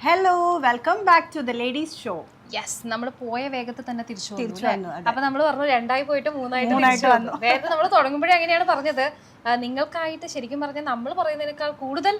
Hello welcome back to the ladies show. Yes, നമ്മൾ പോയ വേഗത്തിൽ തന്നെ തിരിച്ചു തിരിച്ചു വന്നു, അതെ. അപ്പൊ നമ്മൾ പറഞ്ഞു രണ്ടായി പോയിട്ട് മൂന്നായിട്ട് മൂന്നായിട്ട് വന്നു. നേരത്തെ നമ്മൾ തുടങ്ങുമ്പോഴേ അങ്ങനെയാണ് പറഞ്ഞത്. നിങ്ങൾക്കായിട്ട് ശരിക്കും പറഞ്ഞാൽ നമ്മൾ പറയുന്നതിനേക്കാൾ കൂടുതൽ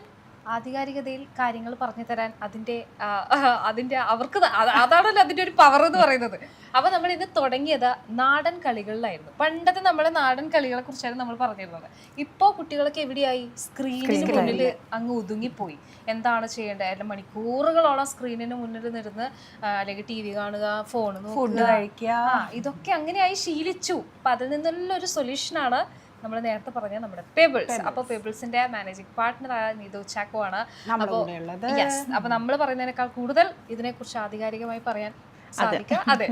ആധികാരികതയിൽ കാര്യങ്ങൾ പറഞ്ഞു തരാൻ അതിന്റെ അവർക്ക് അതാണല്ലോ അതിന്റെ ഒരു പവർ എന്ന് പറയുന്നത്. അപ്പൊ നമ്മൾ ഇത് തുടങ്ങിയത് നാടൻ കളികളിലായിരുന്നു. പണ്ടത്തെ നമ്മളെ നാടൻ കളികളെ കുറിച്ചാണ് നമ്മൾ പറഞ്ഞിരുന്നത്. ഇപ്പോ കുട്ടികളൊക്കെ എവിടെയായി? സ്ക്രീനിന് മുന്നിൽ അങ്ങ് ഒതുങ്ങിപ്പോയി. എന്താണ് ചെയ്യേണ്ടത്? അല്ല, മണിക്കൂറുകളോളം സ്ക്രീനിന് മുന്നിൽ നിർന്ന് അല്ലെങ്കിൽ ടി വി കാണുക, ഫുഡ് കഴിക്കുക, ഇതൊക്കെ അങ്ങനെയായി ശീലിച്ചു. അപ്പൊ അതിൽ നിന്നുള്ള ഒരു സൊല്യൂഷനാണ് നമ്മൾ നേരത്തെ പറഞ്ഞ നമ്മുടെ പെബിൾസ്. അപ്പൊ പെബിൾസിന്റെ മാനേജിംഗ് പാർട്ട്ണർ ആയ നീതു ചാക്കോ ആണ്. അപ്പൊ നമ്മൾ പറയുന്നതിനേക്കാൾ കൂടുതൽ ഇതിനെക്കുറിച്ച് ആധികാരികമായി പറയാൻ സാധിക്കുക. അതെ,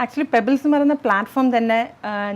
ആക്ച്വലി പെബിൾസ് എന്ന് പറയുന്ന പ്ലാറ്റ്ഫോം തന്നെ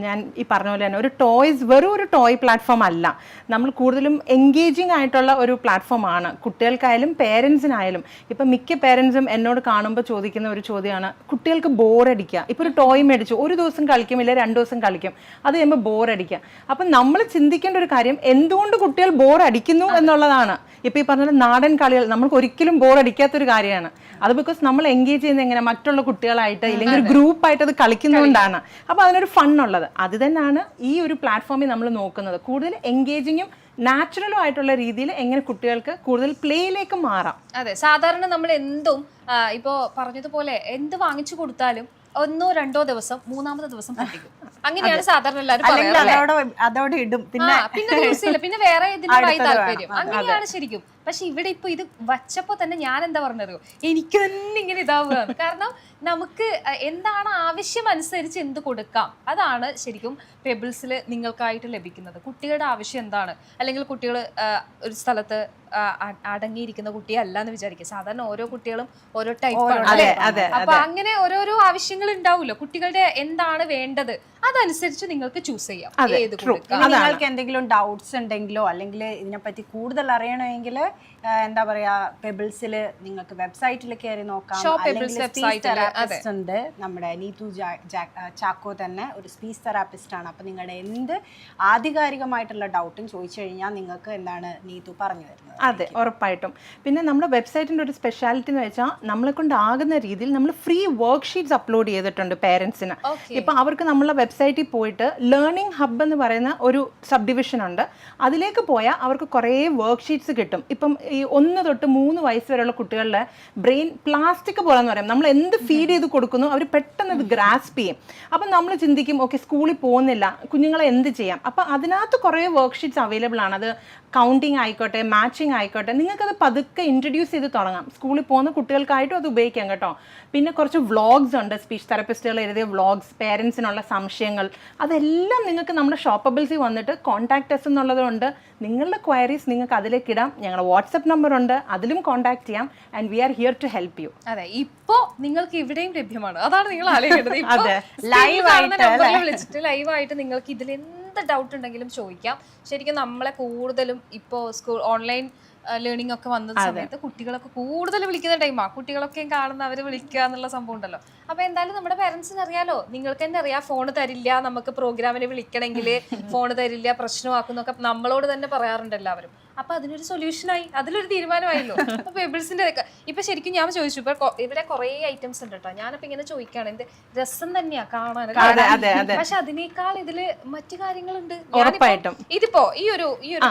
ഞാൻ ഈ പറഞ്ഞ പോലെ തന്നെ ഒരു ടോയ്സ്, വെറും ഒരു ടോയ് പ്ലാറ്റ്ഫോം അല്ല. നമ്മൾ കൂടുതലും എൻഗേജിങ് ആയിട്ടുള്ള ഒരു പ്ലാറ്റ്ഫോമാണ്. കുട്ടികൾക്കായാലും പേരൻസിനായാലും. ഇപ്പം മിക്ക പേരൻസും എന്നോട് കാണുമ്പോൾ ചോദിക്കുന്ന ഒരു ചോദ്യമാണ്, കുട്ടികൾക്ക് ബോറടിക്കുക. ഇപ്പോൾ ഒരു ടോയ് മേടിച്ചു, ഒരു ദിവസം കളിക്കും, ഇല്ല 2 ദിവസം കളിക്കും, അത് കഴിയുമ്പോൾ ബോറടിക്കുക. അപ്പം നമ്മൾ ചിന്തിക്കേണ്ട ഒരു കാര്യം, എന്തുകൊണ്ട് കുട്ടികൾ ബോറടിക്കുന്നു എന്നുള്ളതാണ്. ഇപ്പോൾ ഈ പറഞ്ഞ നാടൻ കളികൾ നമ്മൾക്ക് ഒരിക്കലും ബോറടിക്കാത്തൊരു കാര്യമാണ്. അത് ബിക്കോസ് നമ്മൾ എൻഗേജ് ചെയ്യുന്നത് എങ്ങനെ, മറ്റുള്ള കുട്ടികളായിട്ട് ഇല്ലെങ്കിൽ ഒരു ഗ്രൂപ്പായിട്ട് അത് കളിക്കുന്നതുകൊണ്ടാണ്. അപ്പോൾ അതിനൊരു ഫണ്ണുള്ളത്. അത് തന്നെയാണ് ഈ ഒരു പ്ലാറ്റ്ഫോമിൽ നമ്മൾ നോക്കുന്നത്. കൂടുതൽ എൻഗേജിങ്ങും നാച്ചുറലും ആയിട്ടുള്ള രീതിയിൽ എങ്ങനെ കുട്ടികൾക്ക് കൂടുതൽ പ്ലേയിലേക്ക് മാറാം. അതെ, സാധാരണ നമ്മൾ എന്തും ഇപ്പോ പറഞ്ഞതുപോലെ എന്ത് വാങ്ങിച്ചു കൊടുത്താലും 1 or 2 ദിവസം, 3ാമത്തെ ദിവസം പൊട്ടിക്കും. അങ്ങനെയാണ് സാധാരണ എല്ലാവരും അതോടെ ഇടും, പിന്നെ പിന്നെ വേറെ ഇതിനായി താല്പര്യം. അങ്ങനെയാണ് ശരിക്കും. പക്ഷെ ഇവിടെ ഇപ്പൊ ഇത് വച്ചപ്പോ തന്നെ ഞാൻ എന്താ പറഞ്ഞറിയോ, എനിക്ക് തന്നെ ഇങ്ങനെ ഇതാവുകയാണ്. കാരണം നമുക്ക് എന്താണ് ആവശ്യം അനുസരിച്ച് എന്ത് കൊടുക്കാം, അതാണ് ശരിക്കും പെബിൾസിൽ നിങ്ങൾക്കായിട്ട് ലഭിക്കുന്നത്. കുട്ടികളുടെ ആവശ്യം എന്താണ്, അല്ലെങ്കിൽ കുട്ടികൾ ഒരു സ്ഥലത്ത് അടങ്ങിയിരിക്കുന്ന കുട്ടിയല്ല എന്ന് വിചാരിക്കുക. സാധാരണ ഓരോ കുട്ടികളും ഓരോ ടൈപ്പാണ്. അപ്പൊ അങ്ങനെ ഓരോരോ ആവശ്യങ്ങൾ ഉണ്ടാവുമല്ലോ. കുട്ടികളുടെ എന്താണ് വേണ്ടത് അതനുസരിച്ച് നിങ്ങൾക്ക് ചൂസ് ചെയ്യാം ഏത് കൊടുക്കാം. നിങ്ങൾക്ക് എന്തെങ്കിലും ഡൗട്ട്സ് ഉണ്ടെങ്കിലോ അല്ലെങ്കിൽ ഇതിനെപ്പറ്റി കൂടുതൽ അറിയണമെങ്കിൽ എന്താ പറയാ, പെബിൾസിൽ നിങ്ങൾക്ക് വെബ്സൈറ്റിൽ കയറി നോക്കാം. ഉണ്ട് നമ്മുടെ നീതു ചാക്കോ തന്നെ ഒരു സ്പീച്ച് തെറാപ്പിസ്റ്റ് ആണ്. അപ്പൊ നിങ്ങളുടെ എന്ത് ആധികാരികമായിട്ടുള്ള ഡൗട്ടും ചോദിച്ചു കഴിഞ്ഞാൽ നിങ്ങൾക്ക് എന്താണ് നീതു പറഞ്ഞു തരുന്നത്. അതെ, ഉറപ്പായിട്ടും. പിന്നെ നമ്മുടെ വെബ്സൈറ്റിൻ്റെ ഒരു സ്പെഷ്യാലിറ്റി എന്ന് വെച്ചാൽ നമ്മളെ കൊണ്ടാകുന്ന രീതിയിൽ നമ്മൾ ഫ്രീ വർക്ക് ഷീറ്റ്സ് അപ്ലോഡ് ചെയ്തിട്ടുണ്ട് പേരൻസിന്. ഇപ്പം അവർക്ക് നമ്മളെ വെബ്സൈറ്റിൽ പോയിട്ട് ലേണിംഗ് ഹബ്ബ് എന്ന് പറയുന്ന ഒരു സബ് ഡിവിഷൻ ഉണ്ട്. അതിലേക്ക് പോയാൽ അവർക്ക് കുറേ വർക്ക് ഷീറ്റ്സ് കിട്ടും. ഇപ്പം ഈ 1 തൊട്ട് 3 വയസ്സ് വരെയുള്ള കുട്ടികളുടെ ബ്രെയിൻ പ്ലാസ്റ്റിക് പോലെ എന്ന് പറയും. നമ്മൾ എന്ത് ഫീഡ് ചെയ്ത് കൊടുക്കുന്നു അവർ പെട്ടെന്ന് അത് ഗ്രാസ്പ് ചെയ്യും. അപ്പം നമ്മൾ ചിന്തിക്കും, ഓക്കെ സ്കൂളിൽ പോകുന്നില്ല, കുഞ്ഞുങ്ങളെ എന്ത് ചെയ്യാം. അപ്പം അതിനകത്ത് കുറേ വർക്ക് ഷീറ്റ്സ് അവൈലബിൾ ആണ്. അത് കൗണ്ടിങ് ആയിക്കോട്ടെ, മാച്ചിങ് ആയിക്കോട്ടെ, നിങ്ങൾക്കത് പതുക്കെ ഇൻട്രൊഡ്യൂസ് ചെയ്ത് തുടങ്ങാം. സ്കൂളിൽ പോകുന്ന കുട്ടികൾക്കായിട്ടും അത് ഉപയോഗിക്കാം കേട്ടോ. പിന്നെ കുറച്ച് വ്ളോഗ്സ് ഉണ്ട്, സ്പീച്ച് തെറപ്പിസ്റ്റുകൾ എഴുതിയ വ്ളോഗ്സ്, പേരൻസിനുള്ള സംശയങ്ങൾ, അതെല്ലാം നിങ്ങൾക്ക് നമ്മുടെ ഷോപ്പബിൾസിൽ വന്നിട്ട് കോൺടാക്ട് അസ് എന്നുള്ളതുകൊണ്ട് നിങ്ങളുടെ ക്വയറീസ് നിങ്ങൾക്ക് അതിലേക്ക് ഇടാം. ഞങ്ങളുടെ വാട്സപ്പ് നമ്പർ ഉണ്ട്, അതിലും കോൺടാക്ട് ചെയ്യാം. And we are here to help you. അതെ, ഇപ്പോ നിങ്ങൾക്ക് ഇവിടെയും ലഭ്യമാണ്. അതാണ് നിങ്ങൾ ആലോചിക്കേണ്ടത്. ലൈവായിട്ട് നിങ്ങൾക്ക് ഇതിൽ എന്ത് ഡൗട്ട് ഉണ്ടെങ്കിലും ചോദിക്കാം. ശരിക്കും നമ്മളെ കൂടുതലും ഇപ്പോൾ സ്കൂൾ ഓൺലൈൻ ലേണിംഗ് ഒക്കെ വന്ന സമയത്ത് കുട്ടികളൊക്കെ കൂടുതൽ വിളിക്കുന്ന ടൈമാണ്. കുട്ടികളൊക്കെ കാണുന്ന അവര് വിളിക്കുക എന്നുള്ള സംഭവം ഉണ്ടല്ലോ. അപ്പൊ എന്തായാലും നമ്മുടെ പേരൻസിന് അറിയാലോ, നിങ്ങൾക്ക് തന്നെ അറിയാം, ഫോണ് തരില്ല, നമുക്ക് പ്രോഗ്രാമിന് വിളിക്കണമെങ്കിൽ ഫോണ് തരില്ല, പ്രശ്നമാക്കുന്നൊക്കെ നമ്മളോട് തന്നെ പറയാറുണ്ട് എല്ലാവരും. അപ്പൊ അതിനൊരു സൊല്യൂഷനായി, അതിലൊരു തീരുമാനമായല്ലോ. അപ്പൊ പെബിൾസിന്റെ ഇപ്പൊ ശരിക്കും ഞാൻ ചോദിച്ചു, ഇപ്പൊ ഇവിടെ കുറെ ഐറ്റംസ് ഉണ്ട് കേട്ടോ. ഞാനിപ്പോ ഇങ്ങനെ ചോദിക്കാണ്, എന്ത് രസം തന്നെയാ കാണാൻ. പക്ഷെ അതിനേക്കാൾ ഇതില് മറ്റു കാര്യങ്ങളുണ്ട്. ഇതിപ്പോ ഈ ഒരു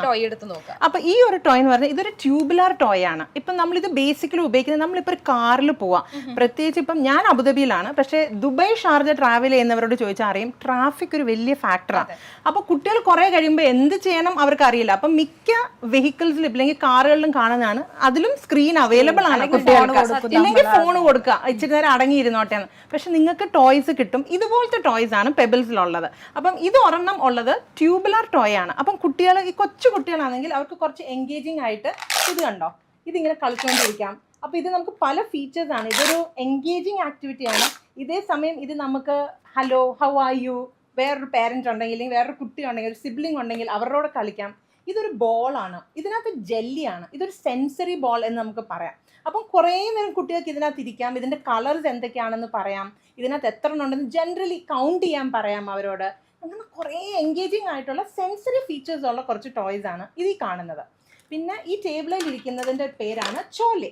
ടോയ് എടുത്ത് നോക്കാം. അപ്പൊ ഈ ഒരു ടോയ് എന്ന് പറഞ്ഞാൽ ഇതൊരു ട്യൂബുലാർ ടോയ് ആണ്. ഇപ്പൊ നമ്മളിത് ബേസിക്കലി ഉപയോഗിക്കുന്നത്, നമ്മളിപ്പോ ഒരു കാറിൽ പോവാം. പ്രത്യേകിച്ച് ഇപ്പം ഞാൻ അബുദാബിയിലാണ്, പക്ഷേ ദുബായ് ഷാർജ ട്രാവൽ ചെയ്യുന്നവരോട് ചോദിച്ചാൽ അറിയും, ട്രാഫിക് ഒരു വലിയ ഫാക്ടറാണ്. അപ്പൊ കുട്ടികൾ കുറെ കഴിയുമ്പോൾ എന്ത് ചെയ്യണം അവർക്ക് അറിയില്ല. അപ്പൊ മിക്ക വെഹിക്കിൾസിലും ഇല്ലെങ്കിൽ കാറുകളിലും കാണുന്നതാണ്, അതിലും സ്ക്രീൻ അവൈലബിൾ ആണ് കുട്ടികൾക്ക്. ഇല്ലെങ്കിൽ ഫോൺ കൊടുക്കുക, ഇച്ചിരി നേരം അടങ്ങിയിരുന്നോട്ടെ എന്ന്. പക്ഷെ നിങ്ങൾക്ക് ടോയ്സ് കിട്ടും. ഇതുപോലത്തെ ടോയ്സ് ആണ് പെബിൾസിലുള്ളത്. അപ്പം ഇത് ഒരെണ്ണം ഉള്ളത് ട്യൂബുലാർ ടോയ് ആണ്. അപ്പം കുട്ടികൾ, ഈ കൊച്ചു കുട്ടികളാണെങ്കിൽ അവർക്ക് കുറച്ച് എൻഗേജിങ് ആയിട്ട് ഇത് കണ്ടോ, ഇതിങ്ങനെ കളിച്ചുകൊണ്ടിരിക്കാം. അപ്പോൾ ഇത് നമുക്ക് പല ഫീച്ചേഴ്സ് ആണ്. ഇതൊരു എൻഗേജിങ് ആക്ടിവിറ്റിയാണ്. ഇതേ സമയം ഇത് നമുക്ക് ഹലോ, ഹൗ ആർ യു, വേറൊരു പേരൻറ് ഉണ്ടെങ്കിൽ, വേറൊരു കുട്ടി ഉണ്ടെങ്കിൽ, ഒരു സിബ്ലിംഗ് ഉണ്ടെങ്കിൽ അവരോട് കളിക്കാം. ഇതൊരു ബോളാണ്, ഇതിനകത്ത് ജെല്ലിയാണ്, ഇതൊരു സെൻസറി ബോൾ എന്ന് നമുക്ക് പറയാം. അപ്പം കുറേ നേരം കുട്ടികൾക്ക് ഇതിനകത്ത് ഇരിക്കാം, ഇതിൻ്റെ കളേഴ്സ് എന്തൊക്കെയാണെന്ന് പറയാം, ഇതിനകത്ത് എത്ര എണ്ണം ഉണ്ടെന്ന് ജനറലി കൗണ്ട് ചെയ്യാൻ പറയാം അവരോട്. അങ്ങനെ കുറേ എൻഗേജിങ് ആയിട്ടുള്ള സെൻസറി ഫീച്ചേഴ്സ് ഉള്ള കുറച്ച് ടോയ്സ് ആണ് ഇതിൽ കാണുന്നത്. പിന്നെ ഈ ടേബിളിൽ ഇരിക്കുന്നതിന്റെ പേരാണ് ചോലെ.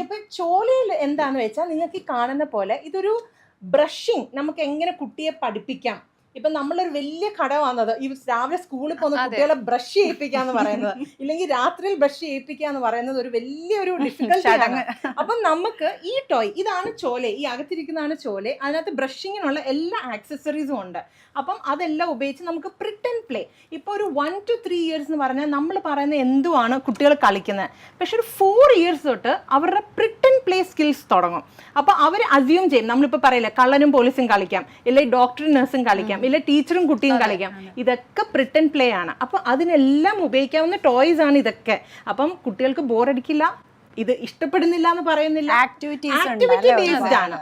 ഇപ്പൊ ചോലയിൽ എന്താന്ന് വെച്ചാൽ നിങ്ങൾക്ക് ഈ കാണുന്ന പോലെ ഇതൊരു ബ്രഷിങ്, നമുക്ക് എങ്ങനെ കുട്ടിയെ പഠിപ്പിക്കാം. ഇപ്പൊ നമ്മളൊരു വലിയ കട വന്നത് ഈ രാവിലെ സ്കൂളിൽ പോകുന്ന കുട്ടികളെ ബ്രഷ് ചെയ്യിപ്പിക്കാന്ന് പറയുന്നത്, ഇല്ലെങ്കിൽ രാത്രിയിൽ ബ്രഷ് ചെയ്യിപ്പിക്കാന്ന് പറയുന്നത് ഒരു വലിയൊരു ഡിഫിക്കൽട്ടി ആണ്. അപ്പം നമുക്ക് ഈ ടോയ്, ഇതാണ് ചോലെ, ഈ അകത്തിരിക്കുന്നതാണ് ചോലെ. അതിനകത്ത് ബ്രഷിങ്ങിനുള്ള എല്ലാ ആക്സസറീസും ഉണ്ട്. അപ്പം അതെല്ലാം ഉപയോഗിച്ച് നമുക്ക് പ്രിറ്റ് ആൻഡ് പ്ലേ. ഇപ്പോൾ ഒരു 1 to 3 years എന്ന് പറഞ്ഞാൽ നമ്മൾ പറയുന്ന എന്തുവാണ് കുട്ടികൾ കളിക്കുന്നത്. പക്ഷെ ഒരു 4 years തൊട്ട് അവരുടെ പ്രിറ്റ് ആൻഡ് പ്ലേ സ്കിൽസ് തുടങ്ങും. അപ്പോൾ അവർ അസ്യൂം ചെയ്യും, നമ്മളിപ്പോൾ പറയില്ല കള്ളനും പോലീസും കളിക്കാം, ഇല്ലെങ്കിൽ ഡോക്ടറും നഴ്സും കളിക്കാം, ഇല്ല ടീച്ചറും കുട്ടിയും കളിക്കാം. ഇതൊക്കെ പ്രിറ്റ് ആൻഡ് പ്ലേ ആണ്. അപ്പോൾ അതിനെല്ലാം ഉപയോഗിക്കാവുന്ന ടോയ്സ് ആണ് ഇതൊക്കെ. അപ്പം കുട്ടികൾക്ക് ബോറടിക്കില്ല, ഇത് ഇഷ്ടപ്പെടുന്നില്ല എന്ന് പറയുന്നില്ല, ആക്ടിവിറ്റി ബേസ്ഡ് ആണ്.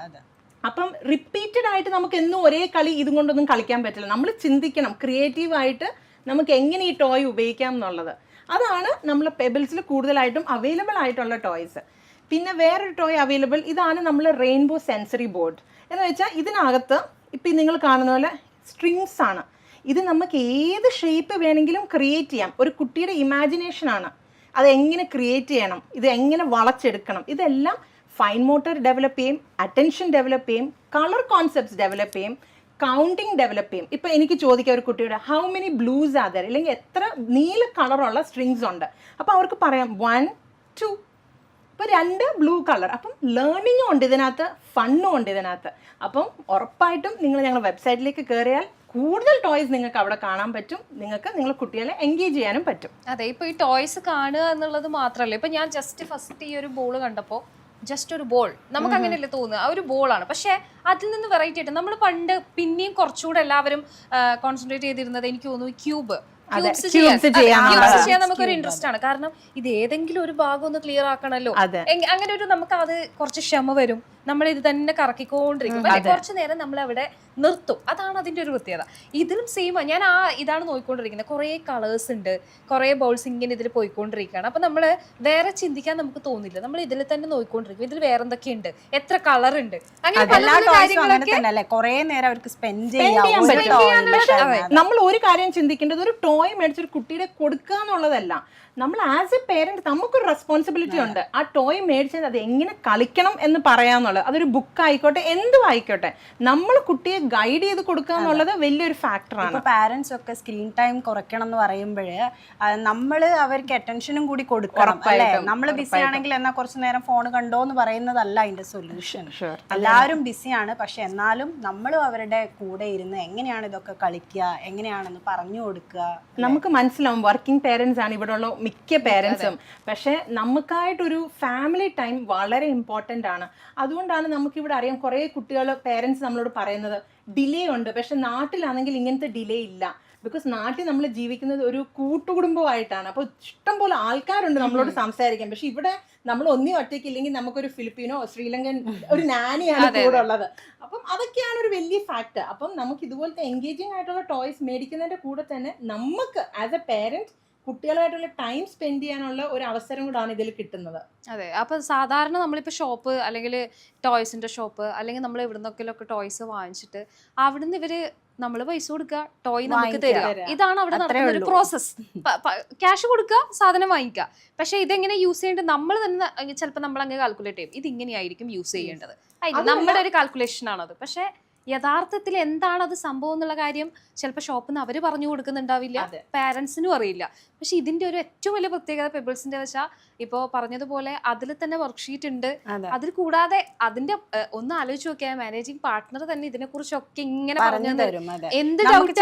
അപ്പം റിപ്പീറ്റഡ് ആയിട്ട് നമുക്ക് എന്നും ഒരേ കളി ഇതും കൊണ്ടൊന്നും കളിക്കാൻ പറ്റില്ല. നമ്മൾ ചിന്തിക്കണം ക്രിയേറ്റീവായിട്ട് നമുക്ക് എങ്ങനെ ഈ ടോയ് ഉപയോഗിക്കാം എന്നുള്ളത്. അതാണ് നമ്മൾ പെബിൾസിൽ കൂടുതലായിട്ടും അവൈലബിൾ ആയിട്ടുള്ള ടോയ്സ്. പിന്നെ വേറൊരു ടോയ് അവൈലബിൾ, ഇതാണ് നമ്മൾ റെയിൻബോ സെൻസറി ബോർഡ് എന്ന് വെച്ചാൽ ഇതിനകത്ത് ഇപ്പം നിങ്ങൾ കാണുന്ന പോലെ സ്ട്രിങ്സ് ആണ്. ഇത് നമുക്ക് ഏത് ഷേപ്പ് വേണമെങ്കിലും ക്രിയേറ്റ് ചെയ്യാം. ഒരു കുട്ടിയുടെ ഇമാജിനേഷൻ ആണ് അത് എങ്ങനെ ക്രിയേറ്റ് ചെയ്യണം, ഇത് എങ്ങനെ വളച്ചെടുക്കണം. ഇതെല്ലാം ഫൈൻ മോട്ടർ ഡെവലപ്പ് ചെയ്യും, അറ്റൻഷൻ ഡെവലപ്പ് ചെയ്യും, കളർ കോൺസെപ്റ്റ്സ് ഡെവലപ്പ് ചെയ്യും, കൗണ്ടിങ് ഡെവലപ്പ് ചെയ്യും. ഇപ്പം എനിക്ക് ചോദിക്കാം ഒരു കുട്ടിയുടെ how many blues are there, അല്ലെങ്കിൽ എത്ര നീല കളറുള്ള സ്ട്രിങ്സ് ഉണ്ട്. അപ്പോൾ അവർക്ക് പറയാം 1 2, ഇപ്പോൾ 2 ബ്ലൂ കളർ. അപ്പം ലേണിങ്ങും ഉണ്ട് ഇതിനകത്ത്, ഫണ്ണും ഉണ്ട് ഇതിനകത്ത്. അപ്പം ഉറപ്പായിട്ടും നിങ്ങൾ ഞങ്ങളുടെ വെബ്സൈറ്റിലേക്ക് കയറിയാൽ കൂടുതൽ ടോയ്സ് നിങ്ങൾക്ക് അവിടെ കാണാൻ പറ്റും. നിങ്ങൾക്ക് നിങ്ങളുടെ കുട്ടികളെ എൻഗേജ് ചെയ്യാനും പറ്റും. അതെ, ഇപ്പോൾ ഈ ടോയ്സ് കാണുക എന്നുള്ളത് മാത്രമല്ല, ഇപ്പം ഞാൻ ജസ്റ്റ് ഫസ്റ്റ് ഈ ഒരു ബോൾ കണ്ടപ്പോൾ ജസ്റ്റ് ഒരു ബോൾ, നമുക്ക് അങ്ങനെയല്ലേ തോന്നുക, ആ ഒരു ബോളാണ്. പക്ഷേ അതിൽ നിന്ന് വെറൈറ്റി ആയിട്ട് നമ്മൾ പണ്ട് പിന്നെയും കുറച്ചുകൂടെ എല്ലാവരും കോൺസെൻട്രേറ്റ് ചെയ്തിരുന്നത് എനിക്ക് തോന്നുന്നു ക്യൂബ്സ് ചെയ്യാൻ നമുക്കൊരു ഇൻട്രസ്റ്റ് ആണ്. കാരണം ഇത് ഏതെങ്കിലും ഒരു ഭാഗം ഒന്ന് ക്ലിയർ ആക്കണമല്ലോ, അങ്ങനെ ഒരു നമുക്ക് അത് കുറച്ച് ക്ഷമ വരും. നമ്മൾ ഇത് തന്നെ കറക്കിക്കൊണ്ടിരിക്കും, കുറച്ച് നേരം നമ്മൾ അവിടെ നിർത്തും. അതാണ് അതിന്റെ ഒരു പ്രത്യേകത. ഇതിലും സെയിം ഞാൻ ഇതാണ് നോക്കിക്കൊണ്ടിരിക്കുന്നത്. കുറേ കളേഴ്സ് ഉണ്ട്, കുറേ ബോൾസ് ഇങ്ങനെ ഇതിൽ പോയിക്കൊണ്ടിരിക്കുകയാണ്. അപ്പൊ നമ്മൾ വേറെ ചിന്തിക്കാൻ നമുക്ക് തോന്നില്ല, നമ്മൾ ഇതിൽ തന്നെ നോക്കിക്കൊണ്ടിരിക്കും. ഇതിൽ വേറെ എന്തൊക്കെയുണ്ട്, എത്ര കളർ ഉണ്ട്, അങ്ങനെ പല കാര്യങ്ങളൊക്കെ കുറേ നേരം അവർക്ക് സ്പെൻഡ് ചെയ്യാൻ പറ്റും. നമ്മൾ ഒരു കാര്യം ചിന്തിക്കേണ്ടത്, ഒരു ടോയ് മേടിച്ചൊരു കുട്ടിയുടെ കൊടുക്കുക എന്നുള്ളതല്ല. നമ്മൾ ആസ് എ പേരന്റ് നമുക്കൊരു റെസ്പോൺസിബിലിറ്റി ഉണ്ട്. ആ ടോയ് മേടിച്ചത് അത് എങ്ങനെ കളിക്കണം എന്ന് പറയാന്നുള്ളത്. അതൊരു ബുക്ക് ആയിക്കോട്ടെ, എന്തും ആയിക്കോട്ടെ, നമ്മൾ കുട്ടിയെ ഗൈഡ് ചെയ്ത് കൊടുക്കുക എന്നുള്ളത് വലിയൊരു ഫാക്ടറാണ്. ഇപ്പോൾ പാരന്റ്സ് ഒക്കെ സ്ക്രീൻ ടൈം കുറയ്ക്കണം എന്ന് പറയുമ്പോൾ നമ്മൾ അവർക്ക് അറ്റൻഷനും കൂടി കൊടുക്കണം അല്ലേ. നമ്മൾ ബിസി ആണെങ്കിൽ എന്നാൽ കുറച്ച് നേരം ഫോൺ കണ്ടോ എന്ന് പറയുന്നതല്ല അതിന്റെ സൊല്യൂഷൻ. എല്ലാവരും ബിസിയാണ്, പക്ഷെ എന്നാലും നമ്മളും അവരുടെ കൂടെ ഇരുന്ന് എങ്ങനെയാണ് ഇതൊക്കെ കളിക്കുക, എങ്ങനെയാണെന്ന് പറഞ്ഞു കൊടുക്കുക. നമുക്ക് മനസ്സിലാവും വർക്കിംഗ് പേരൻസ് ആണ് ഇവിടെ ഉള്ള മിക്ക പേരൻസും. പക്ഷെ നമുക്കായിട്ടൊരു ഫാമിലി ടൈം വളരെ ഇമ്പോർട്ടൻ്റ് ആണ്. അതുകൊണ്ടാണ് നമുക്കിവിടെ അറിയാം കുറേ കുട്ടികൾ പേരൻസ് നമ്മളോട് പറയുന്നത് ഡിലേ ഉണ്ട്, പക്ഷെ നാട്ടിലാണെങ്കിൽ ഇങ്ങനത്തെ ഡിലേ ഇല്ല. ബിക്കോസ് നാട്ടിൽ നമ്മൾ ജീവിക്കുന്നത് ഒരു കൂട്ടുകുടുംബമായിട്ടാണ്. അപ്പോൾ ഇഷ്ടംപോലെ ആൾക്കാരുണ്ട് നമ്മളോട് സംസാരിക്കാൻ. പക്ഷെ ഇവിടെ നമ്മൾ ഒന്നി ഒറ്റയ്ക്ക് ഇല്ലെങ്കിൽ നമുക്കൊരു ഫിലിപ്പീനോ ശ്രീലങ്കൻ ഒരു നാനിയാണ് കൂടെ ഉള്ളത്. അപ്പം അതൊക്കെയാണ് ഒരു വലിയ ഫാക്ടർ. അപ്പം നമുക്ക് ഇതുപോലത്തെ എൻഗേജിങ് ആയിട്ടുള്ള ടോയ്സ് മേടിക്കുന്നതിൻ്റെ കൂടെ തന്നെ നമുക്ക് ആസ് എ പേരൻറ്റ് കുട്ടികളായിട്ടുള്ള ടൈം സ്പെൻഡ് ചെയ്യാനുള്ള ഒരു അവസരം കൂടാണ് ഇതിൽ കിട്ടുന്നത്. അതെ, അപ്പൊ സാധാരണ നമ്മളിപ്പോൾ ഷോപ്പ് അല്ലെങ്കിൽ ടോയ്സിന്റെ ഷോപ്പ് അല്ലെങ്കിൽ നമ്മൾ എവിടുന്നൊക്കെ ടോയ്സ് വാങ്ങിച്ചിട്ട് അവിടുന്ന് ഇവര് നമ്മൾ പൈസ കൊടുക്കുക, ടോയ് നമുക്ക് തരിക. ഇതാണ് അവിടെ നടക്കുന്ന ഒരു പ്രോസസ്. ക്യാഷ് കൊടുക്കുക, സാധനം വാങ്ങിക്കുക. പക്ഷെ ഇതെങ്ങനെ യൂസ് ചെയ്യേണ്ടത് നമ്മൾ തന്നെ ചിലപ്പോൾ നമ്മൾ അങ്ങ് കാൽക്കുലേറ്റ് ചെയ്യും, ഇത് ഇങ്ങനെയായിരിക്കും യൂസ് ചെയ്യേണ്ടത്. നമ്മുടെ ഒരു കാൽക്കുലേഷൻ ആണത്. പക്ഷെ യഥാർത്ഥത്തിൽ എന്താണ് അത് സംഭവം എന്നുള്ള കാര്യം ചിലപ്പോൾ ഷോപ്പിൽ നിന്ന് അവർ പറഞ്ഞു കൊടുക്കുന്നുണ്ടാവില്ല, പാരൻസിനും അറിയില്ല. പക്ഷെ ഇതിന്റെ ഒരു ഏറ്റവും വലിയ പ്രത്യേകത പെബിൾസിന്റെ വെച്ചാൽ ഇപ്പോൾ പറഞ്ഞതുപോലെ അതിൽ തന്നെ വർക്ക്ഷീറ്റ് ഉണ്ട്. അതിൽ കൂടാതെ അതിന്റെ ഒന്ന് ആലോചിച്ച് നോക്കിയാൽ മാനേജിങ് പാർട്ട്ണർ തന്നെ ഇതിനെ കുറിച്ചൊക്കെ ഇങ്ങനെ പറഞ്ഞു തരും. എന്ത് ഡൗട്ട്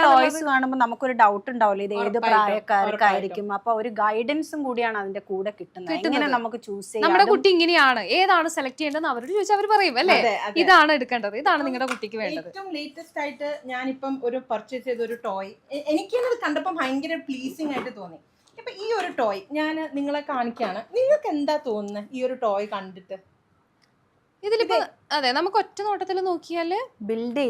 ടോയ്സ് കാണുമ്പോൾ നമുക്കൊരു ഡൗട്ട് ഉണ്ടാവില്ല, ഇത് ഏത് പ്രായക്കാർക്കായിരിക്കും. അപ്പൊ ഒരു ഗൈഡൻസും കൂടിയാണ് അതിന്റെ കൂടെ കിട്ടുന്നത്. നമുക്ക് ചൂസ് ചെയ്യാം, നമ്മുടെ കുട്ടി ഇങ്ങനെയാണ്, ഏതാണ് സെലക്ട് ചെയ്യേണ്ടത് അവരോട് ചോദിച്ചാൽ അവർ പറയും അല്ലേ, ഇതാണ് എടുക്കേണ്ടത്, ഇതാണ് നിങ്ങളുടെ കുട്ടിക്ക് വേണ്ടത്. ഏറ്റവും ലേറ്റസ്റ്റ് ആയിട്ട് ഞാനിപ്പം ഒരു പർച്ചേസ് ചെയ്ത ഒരു ടോയ് എനിക്കത് കണ്ടപ്പോൾ ഭയങ്കര പ്ലീസിങ് ആയിട്ട് തോന്നി. ഇപ്പൊ ഈ ഒരു ടോയ് ഞാൻ നിങ്ങളെ കാണിക്കാണ്. നിങ്ങൾക്ക് എന്താ തോന്നുന്നത് ഈ ഒരു ടോയ് കണ്ടിട്ട്? ഇതിലിപ്പോ അതെ, നമുക്ക് ഒറ്റ നോട്ടത്തിൽ നോക്കിയാല് ബിൽഡ്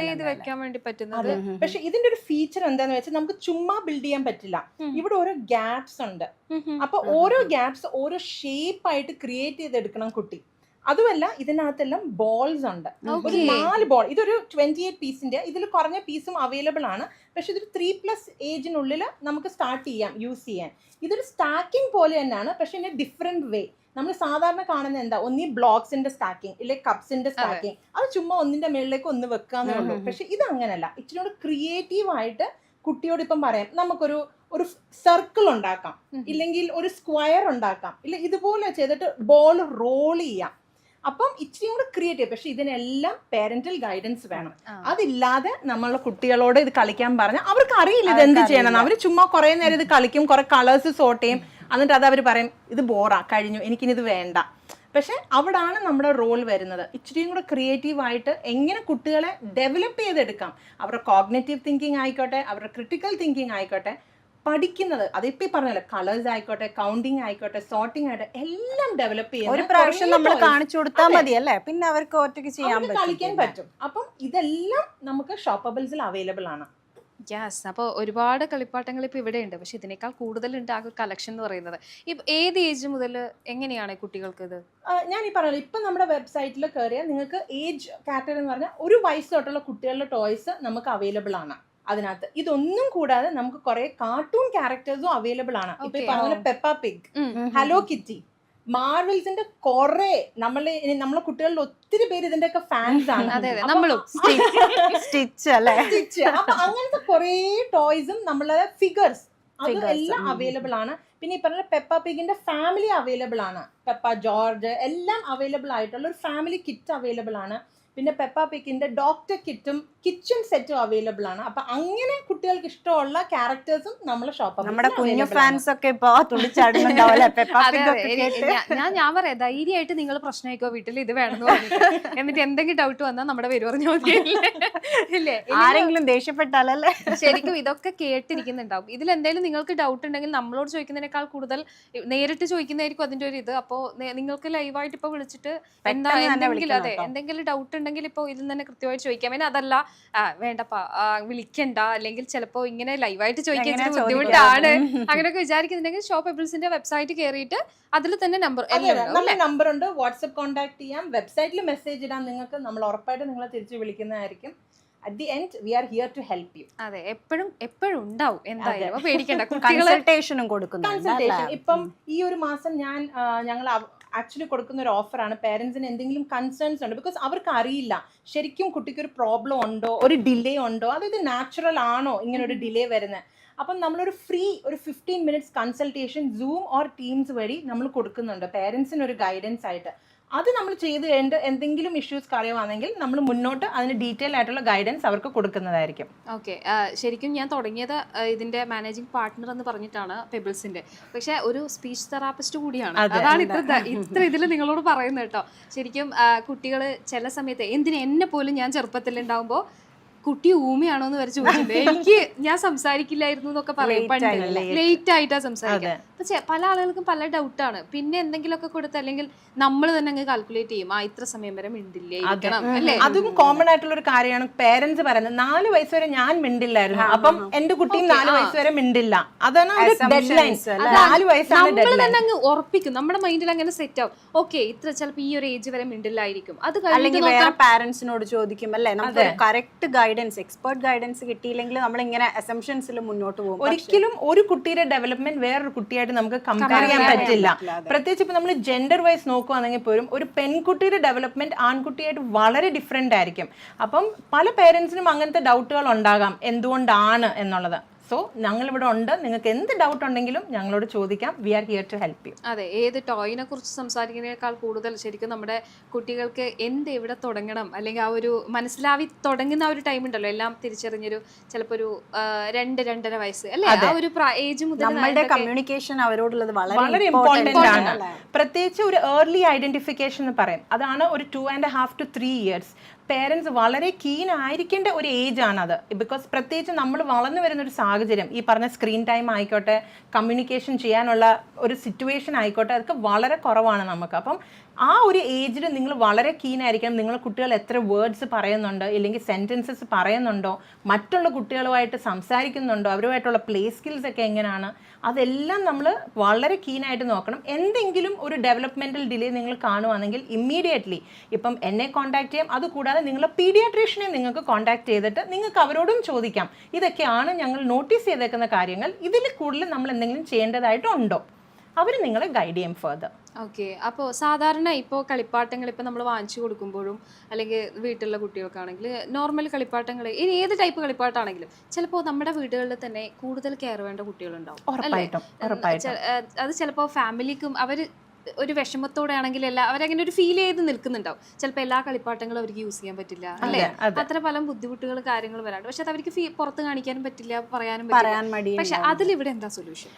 ചെയ്ത് വെക്കാൻ വേണ്ടി പറ്റുന്നത്. പക്ഷെ ഇതിന്റെ ഒരു ഫീച്ചർ എന്താന്ന് വെച്ചാൽ നമുക്ക് ചുമ്മാ ബിൽഡ് ചെയ്യാൻ പറ്റില്ല. ഇവിടെ ഓരോ ഗ്യാപ്സ് ഉണ്ട്. അപ്പൊ ഓരോ ഗ്യാപ്സ് ഓരോ ഷേപ്പ് ആയിട്ട് ക്രിയേറ്റ് ചെയ്തെടുക്കണം കുട്ടി. അതുമല്ല ഇതിനകത്തെല്ലാം ബോൾസ് ഉണ്ട്. ഒരു 4 ബോൾ, ഇതൊരു 28 പീസിന്റെ, ഇതിൽ കുറഞ്ഞ പീസും അവൈലബിൾ ആണ്. പക്ഷെ ഇതൊരു 3+ ഏജിനുള്ളിൽ നമുക്ക് സ്റ്റാർട്ട് ചെയ്യാം യൂസ് ചെയ്യാൻ. ഇതൊരു സ്റ്റാക്കിംഗ് പോലെ തന്നെയാണ്, പക്ഷെ ഇതിന്റെ ഡിഫറെന്റ് വേ. നമ്മൾ സാധാരണ കാണുന്ന എന്താ, ഒന്നീ ബ്ലോക്സിന്റെ സ്റ്റാക്കിംഗ് ഇല്ലെ കപ്സിന്റെ സ്റ്റാക്കിംഗ്, അത് ചുമ്മാ ഒന്നിന്റെ മേളിലേക്ക് ഒന്ന് വെക്കാന്നേ ഉള്ളൂ. പക്ഷെ ഇത് അങ്ങനല്ല, ഇച്ചിരി കൂടെ ക്രിയേറ്റീവ് ആയിട്ട് കുട്ടിയോട് ഇപ്പം പറയാം, നമുക്കൊരു സർക്കിൾ ഉണ്ടാക്കാം, ഇല്ലെങ്കിൽ ഒരു സ്ക്വയർ ഉണ്ടാക്കാം, ഇല്ല ഇതുപോലെ ചെയ്തിട്ട് ബോൾ റോൾ ചെയ്യാം. അപ്പം ഇച്ചിരി കൂടെ ക്രിയേറ്റീവ്. പക്ഷെ ഇതിനെല്ലാം പേരന്റൽ ഗൈഡൻസ് വേണം. അതില്ലാതെ നമ്മളെ കുട്ടികളോട് ഇത് കളിക്കാൻ പറഞ്ഞാൽ അവർക്ക് അറിയില്ല ഇത് എന്ത് ചെയ്യണം. അവർ ചുമ്മാ കുറെ നേരം ഇത് കളിക്കും, കുറെ കളേഴ്സ് സോർട്ട് ചെയ്യും, എന്നിട്ട് അത് അവർ പറയും ഇത് ബോറാ, കഴിഞ്ഞു, എനിക്കിനി ഇത് വേണ്ട. പക്ഷെ അവിടാണ് നമ്മുടെ റോൾ വരുന്നത്. ഇച്ചിരിയും കൂടെ ക്രിയേറ്റീവ് ആയിട്ട് എങ്ങനെ കുട്ടികളെ ഡെവലപ്പ് ചെയ്തെടുക്കാം, അവരുടെ കോഗ്നേറ്റീവ് തിങ്കിങ് ആയിക്കോട്ടെ, അവരുടെ ക്രിട്ടിക്കൽ തിങ്കിങ് ആയിക്കോട്ടെ, പഠിക്കുന്നത് അതിപ്പോ പറഞ്ഞല്ലോ, കളേഴ്സ് ആയിക്കോട്ടെ, കൗണ്ടിങ് ആയിക്കോട്ടെ, സോർട്ടിങ് ആയിട്ടെ, എല്ലാം ഡെവലപ്പ് ചെയ്യാൻ ഒരു പ്രാവശ്യം നമ്മൾ കാണിച്ചു കൊടുത്താൽ മതി അല്ലേ, പിന്നെ അവർക്ക് ഒറ്റയ്ക്ക് ചെയ്യാൻ കളിക്കാൻ പറ്റും. അപ്പം ഇതെല്ലാം നമുക്ക് ഷോപ്പബിൾസിൽ അവൈലബിൾ ആണ്. യെസ്. അപ്പോൾ ഒരുപാട് കളിപ്പാട്ടങ്ങൾ ഇപ്പോൾ ഇവിടെ ഉണ്ട്, പക്ഷെ ഇതിനേക്കാൾ കൂടുതലുണ്ട് ആ ഒരു കളക്ഷൻ എന്ന് പറയുന്നത്. ഇപ്പം ഏത് ഏജ് മുതൽ എങ്ങനെയാണ് കുട്ടികൾക്ക് ഇത്? ഞാൻ ഈ പറഞ്ഞത് ഇപ്പം നമ്മുടെ വെബ്സൈറ്റിൽ കയറിയാൽ നിങ്ങൾക്ക് ഏജ് കാറ്റഗറി എന്ന് പറഞ്ഞാൽ 1 വയസ്സ് തൊട്ടുള്ള കുട്ടികളുടെ ടോയ്സ് നമുക്ക് അവൈലബിൾ ആണ് അതിനകത്ത്. ഇതൊന്നും കൂടാതെ നമുക്ക് കുറെ കാർട്ടൂൺ ക്യാരക്ടേഴ്സും അവൈലബിൾ ആണ്. ഇപ്പൊ ഈ പറഞ്ഞ പെപ്പ പിഗ്, ഹലോ കിറ്റി, മാർവൽസിന്റെ കുറെ നമ്മളെ കുട്ടികളിൽ ഒത്തിരി പേര് ഇതിന്റെ ഒക്കെ ഫാൻസ് ആണ്. സ്റ്റിച്ച് അല്ലേ, സ്റ്റിച്ച്. അപ്പൊ അങ്ങനത്തെ കുറെ ടോയ്സും നമ്മളെ ഫിഗേഴ്സ് അത് എല്ലാം അവൈലബിൾ ആണ്. പിന്നെ ഈ പറഞ്ഞ പെപ്പ പിഗിന്റെ ഫാമിലി അവൈലബിൾ ആണ്, പെപ്പ ജോർജ് എല്ലാം അവൈലബിൾ ആയിട്ടുള്ള ഒരു ഫാമിലി കിറ്റ് അവൈലബിൾ ആണ്. പിന്നെ പെപ്പ പിഗിന്റെ ഡോക്ടർ കിറ്റും കിച്ചൺ സെറ്റും അവൈലബിൾ ആണ്. അപ്പൊ അങ്ങനെ കുട്ടികൾക്ക് ഇഷ്ടമുള്ള ക്യാരക്ടേഴ്സും നമ്മളെ ഷോപ്പിൽ, നമ്മുടെ കുഞ്ഞു ഫാൻസ് ഒക്കെ ഇപ്പൊ തുള്ളിച്ചാടുന്നുണ്ടാവല്ലേ. ഞാൻ പറയാം, ധൈര്യമായിട്ട് നിങ്ങൾ പ്രശ്നമായിക്കോ വീട്ടിൽ ഇത് വേണമെന്ന് പറഞ്ഞിട്ട്, എന്നിട്ട് എന്തെങ്കിലും ഡൗട്ട് വന്നാൽ നമ്മുടെ പേര് പറഞ്ഞു മതിയല്ലേ. ആരെങ്കിലും ദേഷ്യപ്പെട്ടാലല്ലേ. ശരിക്കും ഇതൊക്കെ കേട്ടിരിക്കുന്നുണ്ടാവും. ഇതിൽ എന്തെങ്കിലും നിങ്ങൾക്ക് ഡൗട്ട് ഉണ്ടെങ്കിൽ നമ്മളോട് ചോദിക്കുന്നതിനേക്കാൾ കൂടുതൽ നേരിട്ട് ചോദിക്കുന്നതായിരിക്കും അതിന്റെ ഒരു ഇത്. അപ്പോ നിങ്ങൾക്ക് ലൈവായിട്ട് ഇപ്പൊ വിളിച്ചിട്ട് എന്താ എന്തെങ്കിലും എന്തെങ്കിലും ഡൗട്ട് ഉണ്ടെങ്കിൽ ഇപ്പൊ ഇതിൽ തന്നെ കൃത്യമായിട്ട് ചോദിക്കാം. പിന്നെ അതല്ല വേണ്ടപ്പാ വിളിക്കണ്ട, അല്ലെങ്കിൽ ചിലപ്പോ ഇങ്ങനെ ലൈവായിട്ട് ചോദിക്കാൻ ബുദ്ധിമുട്ടാണ് അങ്ങനെയൊക്കെ വിചാരിക്കുന്നുണ്ടെങ്കിൽ ഷോപ്പ് പെബിൾസിന്റെ വെബ്സൈറ്റ് കയറിയിട്ട് അതിൽ തന്നെ നമ്പർ ഉണ്ട്, വാട്സ്ആപ്പ് കോൺടാക്ട് ചെയ്യാം, വെബ്സൈറ്റിൽ മെസ്സേജ് ഇടാം നിങ്ങൾക്ക്. നമ്മൾ ഉറപ്പായിട്ട് നിങ്ങളെ തിരിച്ചു വിളിക്കുന്നതായിരിക്കും. At the end, we are here to help you. അതെ, എപ്പോഴും ഉണ്ടാവും, എന്തായാലും പേടിക്കണ്ട. കൺസൾട്ടേഷനും കൊടുക്കുന്നുണ്ട്. ഇപ്പം ഈ ഒരു മാസം ഞങ്ങൾ ആക്ച്വലി കൊടുക്കുന്ന ഒരു ഓഫറാണ്. പേരൻസിന് എന്തെങ്കിലും കൺസേൺസ് ഉണ്ട്, ബിക്കോസ് അവർക്ക് അറിയില്ല ശരിക്കും കുട്ടിക്ക് ഒരു പ്രോബ്ലം ഉണ്ടോ, ഒരു ഡിലേ ഉണ്ടോ, അതായത് നാച്ചുറൽ ആണോ ഇങ്ങനെ ഒരു ഡിലേ വരുന്നത്. അപ്പം നമ്മളൊരു free 15 minutes consultation zoom or teams വഴി നമ്മൾ കൊടുക്കുന്നുണ്ട് പേരൻസിന് ഒരു ഗൈഡൻസ് ആയിട്ട്. അത് നമ്മൾ ചെയ്ത് കഴിഞ്ഞിട്ട് എന്തെങ്കിലും ഇഷ്യൂസ് അറിയുവാണെങ്കിൽ നമ്മൾ മുന്നോട്ട് അതിന് ഡീറ്റെയിൽ ആയിട്ടുള്ള ഗൈഡൻസ് അവർക്ക് കൊടുക്കുന്നതായിരിക്കും. ഓക്കെ. ശരിക്കും ഞാൻ തുടങ്ങിയത് ഇതിന്റെ മാനേജിംഗ് പാർട്ട്ണർ എന്ന് പറഞ്ഞിട്ടാണ് പെബിൾസിന്റെ, പക്ഷെ ഒരു സ്പീച്ച് തെറാപ്പിസ്റ്റ് കൂടിയാണ്. അതാണ് ഇത്ര ഇതിൽ നിങ്ങളോട് പറയുന്നത് കേട്ടോ. ശരിക്കും കുട്ടികൾ ചില സമയത്ത് എന്നെ പോലും ഞാൻ ചെറുപ്പത്തിലുണ്ടാവുമ്പോൾ കുട്ടി ഊമയാണോ എന്ന് വരെ ചോദിച്ചിട്ടുണ്ട്. എനിക്ക് ഞാൻ സംസാരിക്കില്ലായിരുന്നു എന്നൊക്കെ പറയും, പണ്ട് ലേറ്റ് ആയിട്ടാ സംസാരിക്കുക. പക്ഷെ പല ആളുകൾക്കും പല ഡൗട്ടാണ്. പിന്നെ എന്തെങ്കിലുമൊക്കെ കൊടുത്ത് അല്ലെങ്കിൽ നമ്മൾ തന്നെ അങ്ങ് കാൽക്കുലേറ്റ് ചെയ്യും, ഇത്ര സമയം വരെ മിണ്ടില്ലേ അല്ലേ. അതും കോമൺ ആയിട്ടുള്ള ഒരു കാര്യമാണ് പേരൻസ് പറയുന്നത്. 4 വയസ്സ് വരെ ഞാൻ മിണ്ടില്ലായിരുന്നു, അപ്പം എന്റെ കുട്ടിയും 4 വയസ്സ് വരെ മിണ്ടില്ല. അതാണ് നമ്മൾ തന്നെ അങ്ങ് ഉറപ്പിക്കും, നമ്മുടെ മൈൻഡിൽ അങ്ങനെ സെറ്റ് ആവും. ഓക്കെ, ഇത്ര ചിലപ്പോൾ ഈ ഒരു ഏജ് വരെ മിണ്ടില്ലായിരിക്കും. അത് കഴിഞ്ഞ് പാരന്റ്സിനോട് ചോദിക്കും അല്ലേ, നമുക്ക് കറക്റ്റ് ഗൈഡൻസ്, എക്സ്പെർട്ട് ഗൈഡൻസ് കിട്ടിയില്ലെങ്കിൽ നമ്മൾ ഇങ്ങനെ അസംഷൻസിൽ മുന്നോട്ട് പോകും. ഒരിക്കലും ഒരു കുട്ടിയുടെ ഡെവലപ്മെന്റ് വേറൊരു കുട്ടിയായിട്ട് നമുക്ക് കമ്പയർ ചെയ്യാൻ പറ്റില്ല. പ്രത്യേകിച്ച് ഇപ്പൊ നമ്മൾ ജെൻഡർ വൈസ് നോക്കുകയാണെങ്കിൽ പോലും ഒരു പെൺകുട്ടിയുടെ ഡെവലപ്മെന്റ് ആൺകുട്ടിയായിട്ട് വളരെ ഡിഫറെന്റ് ആയിരിക്കും. അപ്പം പല പേരൻസിനും അങ്ങനത്തെ ഡൗട്ടുകൾ ഉണ്ടാകാം എന്തുകൊണ്ടാണ് എന്നുള്ളത്. സോ ഞങ്ങളിവിടെ ഉണ്ട്, നിങ്ങൾക്ക് എന്ത് ഡൗട്ട് ഉണ്ടെങ്കിലും ഞങ്ങളോട് ചോദിക്കാം. We are here to help you. അതെ, ഏത് ടോയിനെ കുറിച്ച് സംസാരിക്കുന്നതിനേക്കാൾ കൂടുതൽ ശരിക്കും നമ്മുടെ കുട്ടികൾക്ക് എവിടെ തുടങ്ങണം, അല്ലെങ്കിൽ ആ ഒരു മനസ്സിലാവി തുടങ്ങുന്ന ആ ഒരു ടൈം ഉണ്ടല്ലോ, എല്ലാം തിരിച്ചറിഞ്ഞൊരു ചിലപ്പോൾ ഒരു 2-2.5 വയസ്സ് അല്ലെ, ആ ഒരു ഏജ് മുതൽ നമ്മളുടെ കമ്മ്യൂണിക്കേഷൻ അവരോടുള്ളത് വളരെ ഇമ്പോർട്ടന്റ് ആണ്. പ്രത്യേകിച്ച് ഒരു ഏർലി ഐഡന്റിഫിക്കേഷൻ എന്ന് പറയും, അതാണ് ഒരു 2.5 to 3 years. പേരൻസ് വളരെ കീൻ ആയിരിക്കേണ്ട ഒരു ഏജ് ആണത്. ബിക്കോസ് പ്രത്യേകിച്ച് നമ്മൾ വളർന്നു വരുന്ന ഒരു സാഹചര്യം, ഈ പറഞ്ഞ സ്ക്രീൻ ടൈം ആയിക്കോട്ടെ, കമ്മ്യൂണിക്കേഷൻ ചെയ്യാനുള്ള ഒരു സിറ്റുവേഷൻ ആയിക്കോട്ടെ, അതൊക്കെ വളരെ കുറവാണ് നമുക്ക്. അപ്പം ആ ഒരു ഏജിൽ നിങ്ങൾ വളരെ കീൻ ആയിരിക്കണം. നിങ്ങളുടെ കുട്ടികൾ എത്ര വേർഡ്സ് പറയുന്നുണ്ട്, ഇല്ലെങ്കിൽ സെൻറ്റൻസസ് പറയുന്നുണ്ടോ, മറ്റുള്ള കുട്ടികളുമായിട്ട് സംസാരിക്കുന്നുണ്ടോ, അവരുമായിട്ടുള്ള പ്ലേ സ്കിൽസ് ഒക്കെ എങ്ങനെയാണ്, അതെല്ലാം നമ്മൾ വളരെ കീനായിട്ട് നോക്കണം. എന്തെങ്കിലും ഒരു ഡെവലപ്മെൻറ്റൽ ഡിലേ നിങ്ങൾ കാണുവാണെങ്കിൽ ഇമ്മീഡിയറ്റ്ലി ഇപ്പം എന്നെ കോൺടാക്ട് ചെയ്യാം. അതുകൂടാതെ നിങ്ങളെ പീഡിയാട്രീഷ്യനെ നിങ്ങൾക്ക് കോൺടാക്ട് ചെയ്തിട്ട് നിങ്ങൾക്ക് അവരോടും ചോദിക്കാം, ഇതൊക്കെയാണ് ഞങ്ങൾ നോട്ടീസ് ചെയ്തേക്കുന്ന കാര്യങ്ങൾ, ഇതിൽ കൂടുതൽ നമ്മൾ എന്തെങ്കിലും ചെയ്യേണ്ടതായിട്ടുണ്ടോ, അവർ നിങ്ങളെ ഗൈഡ് ചെയ്യും ഫർദർ. ഓക്കെ. അപ്പോൾ സാധാരണ ഇപ്പോൾ കളിപ്പാട്ടങ്ങൾ ഇപ്പോൾ നമ്മൾ വാങ്ങിച്ചു കൊടുക്കുമ്പോഴും അല്ലെങ്കിൽ വീട്ടിലുള്ള കുട്ടികൾക്കാണെങ്കിൽ നോർമൽ കളിപ്പാട്ടങ്ങൾ ഇനി ഏത് ടൈപ്പ് കളിപ്പാട്ടാണെങ്കിലും ചിലപ്പോൾ നമ്മുടെ വീടുകളിൽ തന്നെ കൂടുതൽ കെയർ വേണ്ട കുട്ടികളുണ്ടാവും. അത് ചിലപ്പോൾ ഫാമിലിക്കും അവർ ഒരു വിഷമത്തോടെ ആണെങ്കിൽ അവരങ്ങനെ ഒരു ഫീൽ ചെയ്ത് നിൽക്കുന്നുണ്ടാവും. ചിലപ്പോൾ എല്ലാ കളിപ്പാട്ടങ്ങളും അവർക്ക് യൂസ് ചെയ്യാൻ പറ്റില്ല അല്ലേ, അത്ര പല ബുദ്ധിമുട്ടുകൾ കാര്യങ്ങൾ വരാണ്ട്. പക്ഷെ അത് അവർക്ക് പുറത്ത് കാണിക്കാനും പറ്റില്ല, പറയാനും പറ്റില്ല. പക്ഷെ അതിലിവിടെ എന്താ സൊല്യൂഷൻ?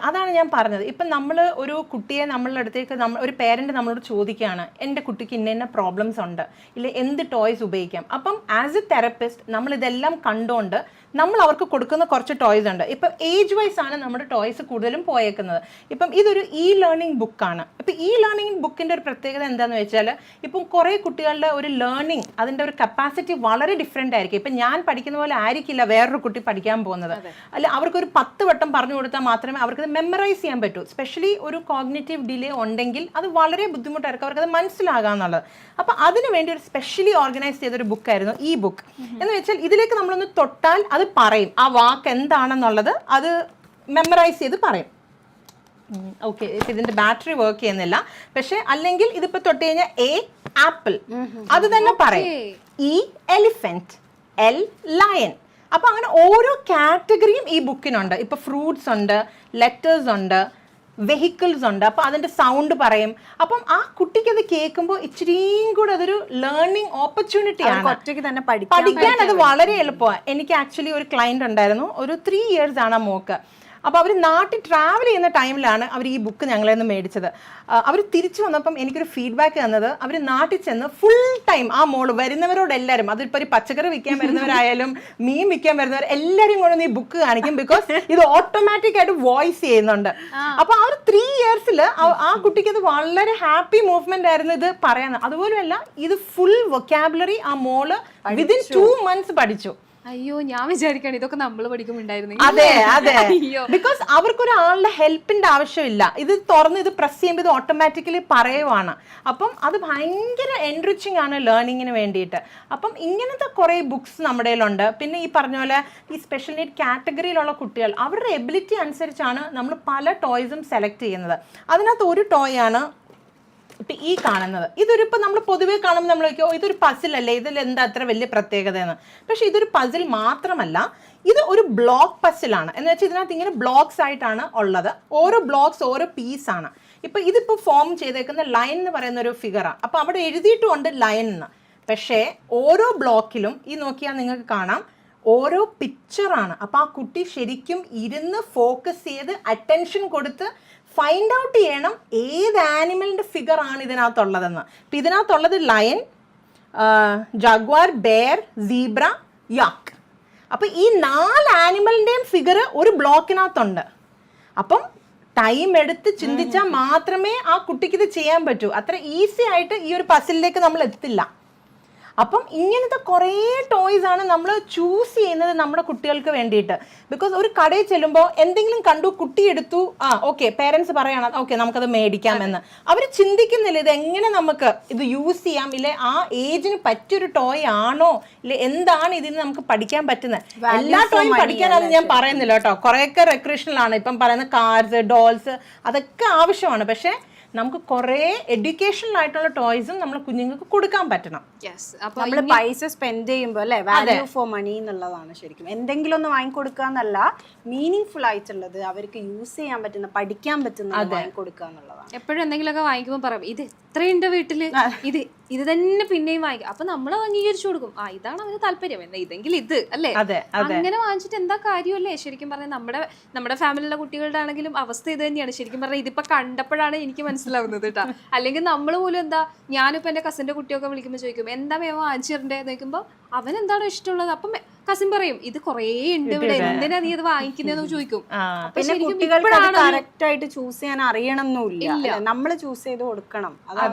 അതാണ് ഞാൻ പറഞ്ഞത്. ഇപ്പം നമ്മൾ ഒരു കുട്ടിയെ നമ്മളുടെ അടുത്തേക്ക് ഒരു പേരന്റ് നമ്മളോട് ചോദിക്കുകയാണ്, എൻ്റെ കുട്ടിക്ക് ഇന്ന പ്രോബ്ലംസ് ഉണ്ട്, ഇല്ല എന്ത് ടോയ്സ് ഉപയോഗിക്കാം. അപ്പം ആസ് എ തെറപ്പിസ്റ്റ് നമ്മൾ ഇതെല്ലാം കണ്ടുകൊണ്ട് നമ്മൾ അവർക്ക് കൊടുക്കുന്ന കുറച്ച് ടോയ്സ് ഉണ്ട്. ഇപ്പം ഏജ് വൈസ് ആണ് നമ്മുടെ ടോയ്സ് കൂടുതലും പോയേക്കുന്നത്. ഇപ്പം ഇതൊരു ലേണിംഗ് ബുക്കാണ്. ഇപ്പം ലേണിംഗ് ബുക്കിൻ്റെ ഒരു പ്രത്യേകത എന്താണെന്ന് വെച്ചാൽ, ഇപ്പം കുറേ കുട്ടികളുടെ ഒരു ലേണിംഗ് അതിൻ്റെ ഒരു കപ്പാസിറ്റി വളരെ ഡിഫറെൻ്റ് ആയിരിക്കും. ഇപ്പം ഞാൻ പഠിക്കുന്ന പോലെ ആയിരിക്കില്ല വേറൊരു കുട്ടി പഠിക്കാൻ പോകുന്നത്. അല്ല, അവർക്കൊരു 10 വട്ടം പറഞ്ഞു കൊടുത്താൽ മാത്രമേ അവർക്കത് മെമ്മറൈസ് ചെയ്യാൻ പറ്റൂ. സ്പെഷ്യലി ഒരു കോഗ്നിറ്റീവ് ഡിലേ ഉണ്ടെങ്കിൽ അത് വളരെ ബുദ്ധിമുട്ടായിരിക്കും അവർക്കത് മനസ്സിലാകാന്നുള്ളത്. അപ്പം അതിനു വേണ്ടി ഒരു സ്പെഷ്യലി ഓർഗനൈസ് ചെയ്തൊരു ബുക്കായിരുന്നു ഈ ബുക്ക്. എന്ന് വെച്ചാൽ ഇതിലേക്ക് നമ്മളൊന്ന് തൊട്ടാൽ അത് പറയും, ആ വാക്ക് എന്താണെന്നുള്ളത് അത് മെമ്മറൈസ് ചെയ്ത് പറയും. ഓക്കെ, ഇതിന്റെ ബാറ്ററി വർക്ക് ചെയ്യുന്നില്ല, പക്ഷെ അല്ലെങ്കിൽ ഇതിപ്പോ തൊട്ട് കഴിഞ്ഞാൽ എ ആപ്പിൾ അത് തന്നെ പറയും. E elephant, L lion. അപ്പൊ അങ്ങനെ ഓരോ കാറ്റഗറിയും ഈ ബുക്കിനുണ്ട്. ഇപ്പൊ ഫ്രൂട്ട്സ് ഉണ്ട്, ലെറ്റേഴ്സ് ഉണ്ട്, വെഹിക്കിൾസ് ഉണ്ട്. അപ്പോൾ അതിൻ്റെ സൗണ്ട് പറയും. അപ്പം ആ കുട്ടിക്ക് അത് കേൾക്കുമ്പോൾ ഇച്ചിരിയും കൂടെ അതൊരു ലേണിംഗ് ഓപ്പർച്യൂണിറ്റി ആണ്. പഠിക്കാൻ അത് വളരെ എളുപ്പമാണ്. എനിക്ക് ആക്ച്വലി ഒരു ക്ലയൻറ്റ് ഉണ്ടായിരുന്നു, ഒരു 3 years ആണ് ആ മോക്ക്. അപ്പോൾ അവർ നാട്ടിൽ ട്രാവൽ ചെയ്യുന്ന ടൈമിലാണ് അവർ ഈ ബുക്ക് ഞങ്ങളെ നിന്ന് മേടിച്ചത്. അവർ തിരിച്ചു വന്നപ്പം എനിക്കൊരു ഫീഡ്ബാക്ക് തന്നത്, അവർ നാട്ടിൽ ചെന്ന് ഫുൾ ടൈം ആ മോള് വരുന്നവരോടെല്ലാവരും, അതിപ്പോൾ ഒരു പച്ചക്കറി വിൽക്കാൻ വരുന്നവരായാലും മീൻ വിൽക്കാൻ വരുന്നവർ എല്ലാവരും കൊണ്ടൊന്ന് ഈ ബുക്ക് കാണിക്കും. ബിക്കോസ് ഇത് ഓട്ടോമാറ്റിക് ആയിട്ട് വോയിസ് ചെയ്യുന്നുണ്ട്. അപ്പോൾ ആ ഒരു 3 yearsൽ ആ കുട്ടിക്ക് അത് വളരെ ഹാപ്പി മൂവ്മെന്റ് ആയിരുന്നു ഇത് പറയാൻ. അതുപോലെയല്ല, ഇത് ഫുൾ വൊക്കാബുലറി ആ മോള് വിതിൻ 2 months പഠിച്ചു. അയ്യോ, ഞാൻ വിചാരിക്കാണ് ഇതൊക്കെ നമ്മൾ പഠിക്കുമ്പോണ്ടായിരുന്നു. അതെ അതെ, ബിക്കോസ് അവർക്കൊരാളുടെ ഹെൽപ്പിന്റെ ആവശ്യമില്ല. ഇത് തുറന്ന് ഇത് പ്രസ് ചെയ്യുമ്പോൾ ഇത് ഓട്ടോമാറ്റിക്കലി പറയുവാണ്. അപ്പം അത് ഭയങ്കര എൻറിച്ചിങ് ആണ് ലേണിങ്ങിന് വേണ്ടിയിട്ട്. അപ്പം ഇങ്ങനത്തെ കുറേ ബുക്സ് നമ്മുടെ കയ്യിലുണ്ട്. പിന്നെ ഈ പറഞ്ഞ പോലെ ഈ സ്പെഷ്യൽ നീഡ് കാറ്റഗറിയിലുള്ള കുട്ടികൾ അവരുടെ എബിലിറ്റി അനുസരിച്ചാണ് നമ്മൾ പല ടോയ്സും സെലക്ട് ചെയ്യുന്നത്. അതിനകത്ത് ഒരു ടോയ് ആണ് ഇപ്പം ഈ കാണുന്നത്. ഇപ്പം നമ്മൾ പൊതുവേ കാണുമ്പോൾ നമ്മൾ ചോദിക്കും, ഇതൊരു പസിലല്ലേ, ഇതിൽ എന്താ അത്ര വലിയ പ്രത്യേകത എന്ന്. പക്ഷെ ഇതൊരു പസിൽ മാത്രമല്ല, ഇത് ഒരു ബ്ലോക്ക് പസിലാണ്. എന്ന് വെച്ചാൽ ഇതിനകത്ത് ഇങ്ങനെ ബ്ലോക്സ് ആയിട്ടാണ് ഉള്ളത്. ഓരോ ബ്ലോക്സ് ഓരോ പീസാണ്. ഇതിപ്പോൾ ഫോം ചെയ്തേക്കുന്ന ലൈൻ എന്ന് പറയുന്ന ഒരു ഫിഗറാണ്. അപ്പോൾ അവിടെ എഴുതിയിട്ടുമുണ്ട് ലൈൻ എന്ന്. പക്ഷേ ഓരോ ബ്ലോക്കിലും ഈ നോക്കിയാൽ നിങ്ങൾക്ക് കാണാം ഓരോ പിക്ചറാണ്. അപ്പോൾ ആ കുട്ടി ശരിക്കും ഇരുന്ന് ഫോക്കസ് ചെയ്ത് അറ്റൻഷൻ കൊടുത്ത് ഫൈൻഡ് ഔട്ട് ചെയ്യണം ഏത് ആനിമലിൻ്റെ ഫിഗർ ആണ് ഇതിനകത്തുള്ളതെന്ന്. അപ്പം ഇതിനകത്തുള്ളത് ലയൺ, ജഗ്വാർ, ബെയർ, സീബ്ര, യാക്ക്. അപ്പം ഈ 4 ആനിമലിൻ്റെയും ഫിഗർ ഒരു ബ്ലോക്കിനകത്തുണ്ട്. അപ്പം ടൈം എടുത്ത് ചിന്തിച്ചാൽ മാത്രമേ ആ കുട്ടിക്ക് ഇത് ചെയ്യാൻ പറ്റൂ. അത്ര ഈസി ആയിട്ട് ഈ ഒരു പസിലിലേക്ക് നമ്മൾ എത്തില്ല. അപ്പം ഇങ്ങനത്തെ കുറേ ടോയ്സ് ആണ് നമ്മൾ ചൂസ് ചെയ്യുന്നത് നമ്മുടെ കുട്ടികൾക്ക് വേണ്ടിയിട്ട്. ബിക്കോസ് ഒരു കടയിൽ ചെല്ലുമ്പോൾ എന്തെങ്കിലും കണ്ടു, കുട്ടി എടുത്തു, ഓക്കെ പേരൻസ് പറയണം ഓക്കെ നമുക്കത് മേടിക്കാമെന്ന്. അവർ ചിന്തിക്കുന്നില്ല ഇതെങ്ങനെ നമുക്ക് ഇത് യൂസ് ചെയ്യാം, ഇല്ലേ ആ ഏജിന് പറ്റിയൊരു ടോയ് ആണോ, ഇല്ലേ എന്താണ് ഇതിന് നമുക്ക് പഠിക്കാൻ പറ്റുന്നത്. എല്ലാ ടോയും പഠിക്കാനാണെന്ന് ഞാൻ പറയുന്നില്ല കേട്ടോ. കുറേയൊക്കെ റെക്രിയേഷണൽ ആണ്. ഇപ്പം പറയുന്ന കാർസ്, ഡോൾസ് അതൊക്കെ ആവശ്യമാണ്. പക്ഷേ നമുക്ക് കുറേ എഡ്യൂക്കേഷണൽ ആയിട്ടുള്ള ടോയ്സും നമ്മൾ കുഞ്ഞുങ്ങൾക്ക് കൊടുക്കാൻ പറ്റണം. നമ്മൾ പൈസ സ്പെൻഡ് ചെയ്യുമ്പോൾ അല്ലേ, വാല്യൂ ഫോർ മണി എന്നുള്ളതാണ് ശരിക്കും. എന്തെങ്കിലും ഒന്ന് വാങ്ങിക്കൊടുക്കുക എന്നല്ല, മീനിങ് ഫുൾ ആയിട്ടുള്ളത് അവർക്ക് യൂസ് ചെയ്യാൻ പറ്റുന്ന, പഠിക്കാൻ പറ്റുന്ന വാങ്ങിക്കൊടുക്കുക എന്നുള്ളതാണ്. എപ്പോഴും എന്തെങ്കിലുമൊക്കെ വാങ്ങിക്കുമ്പോൾ പറയാം ഇത് എത്രയുണ്ട് വീട്ടില്, ഇത് തന്നെ പിന്നെയും വാങ്ങിക്കും. അപ്പൊ നമ്മൾ അംഗീകരിച്ചു കൊടുക്കും, ഇതാണ് അവന് താല്പര്യം, എന്നാ ഇതെങ്കിൽ ഇത് അല്ലേ. അങ്ങനെ വാങ്ങിച്ചിട്ട് എന്താ കാര്യമല്ലേ. ശരിക്കും പറഞ്ഞാൽ നമ്മുടെ ഫാമിലിയിലെ കുട്ടികളുടെ ആണെങ്കിലും അവസ്ഥ ഇത് തന്നെയാണ്. ശരിക്കും പറഞ്ഞാൽ ഇതിപ്പോ കണ്ടപ്പോഴാണ് എനിക്ക് മനസ്സിലാവുന്നത് കേട്ടോ. അല്ലെങ്കിൽ നമ്മൾ പോലും എന്താ, ഞാനിപ്പോ എന്റെ കസിന്റെ കുട്ടിയൊക്കെ വിളിക്കുമ്പോൾ ചോദിക്കും എന്താ വേഗം വാങ്ങിച്ചിരണ്ടേ എന്ന് ചോദിക്കുമ്പോൾ അവൻ എന്താണോ ഇഷ്ടമുള്ളത്. അപ്പം കസിൻ പറയും ഇത് കുറേ ഉണ്ട് ഇവിടെ, എന്തിനാ നീ ഇത് വാങ്ങിക്കുന്നതെന്ന് ചോദിക്കും. പിന്നെ കുട്ടികൾക്ക് കറക്റ്റ് ആയിട്ട് ചൂസ് ചെയ്യാൻ അറിയണമെന്നില്ല, നമ്മൾ ചൂസ് ചെയ്ത് കൊടുക്കണം.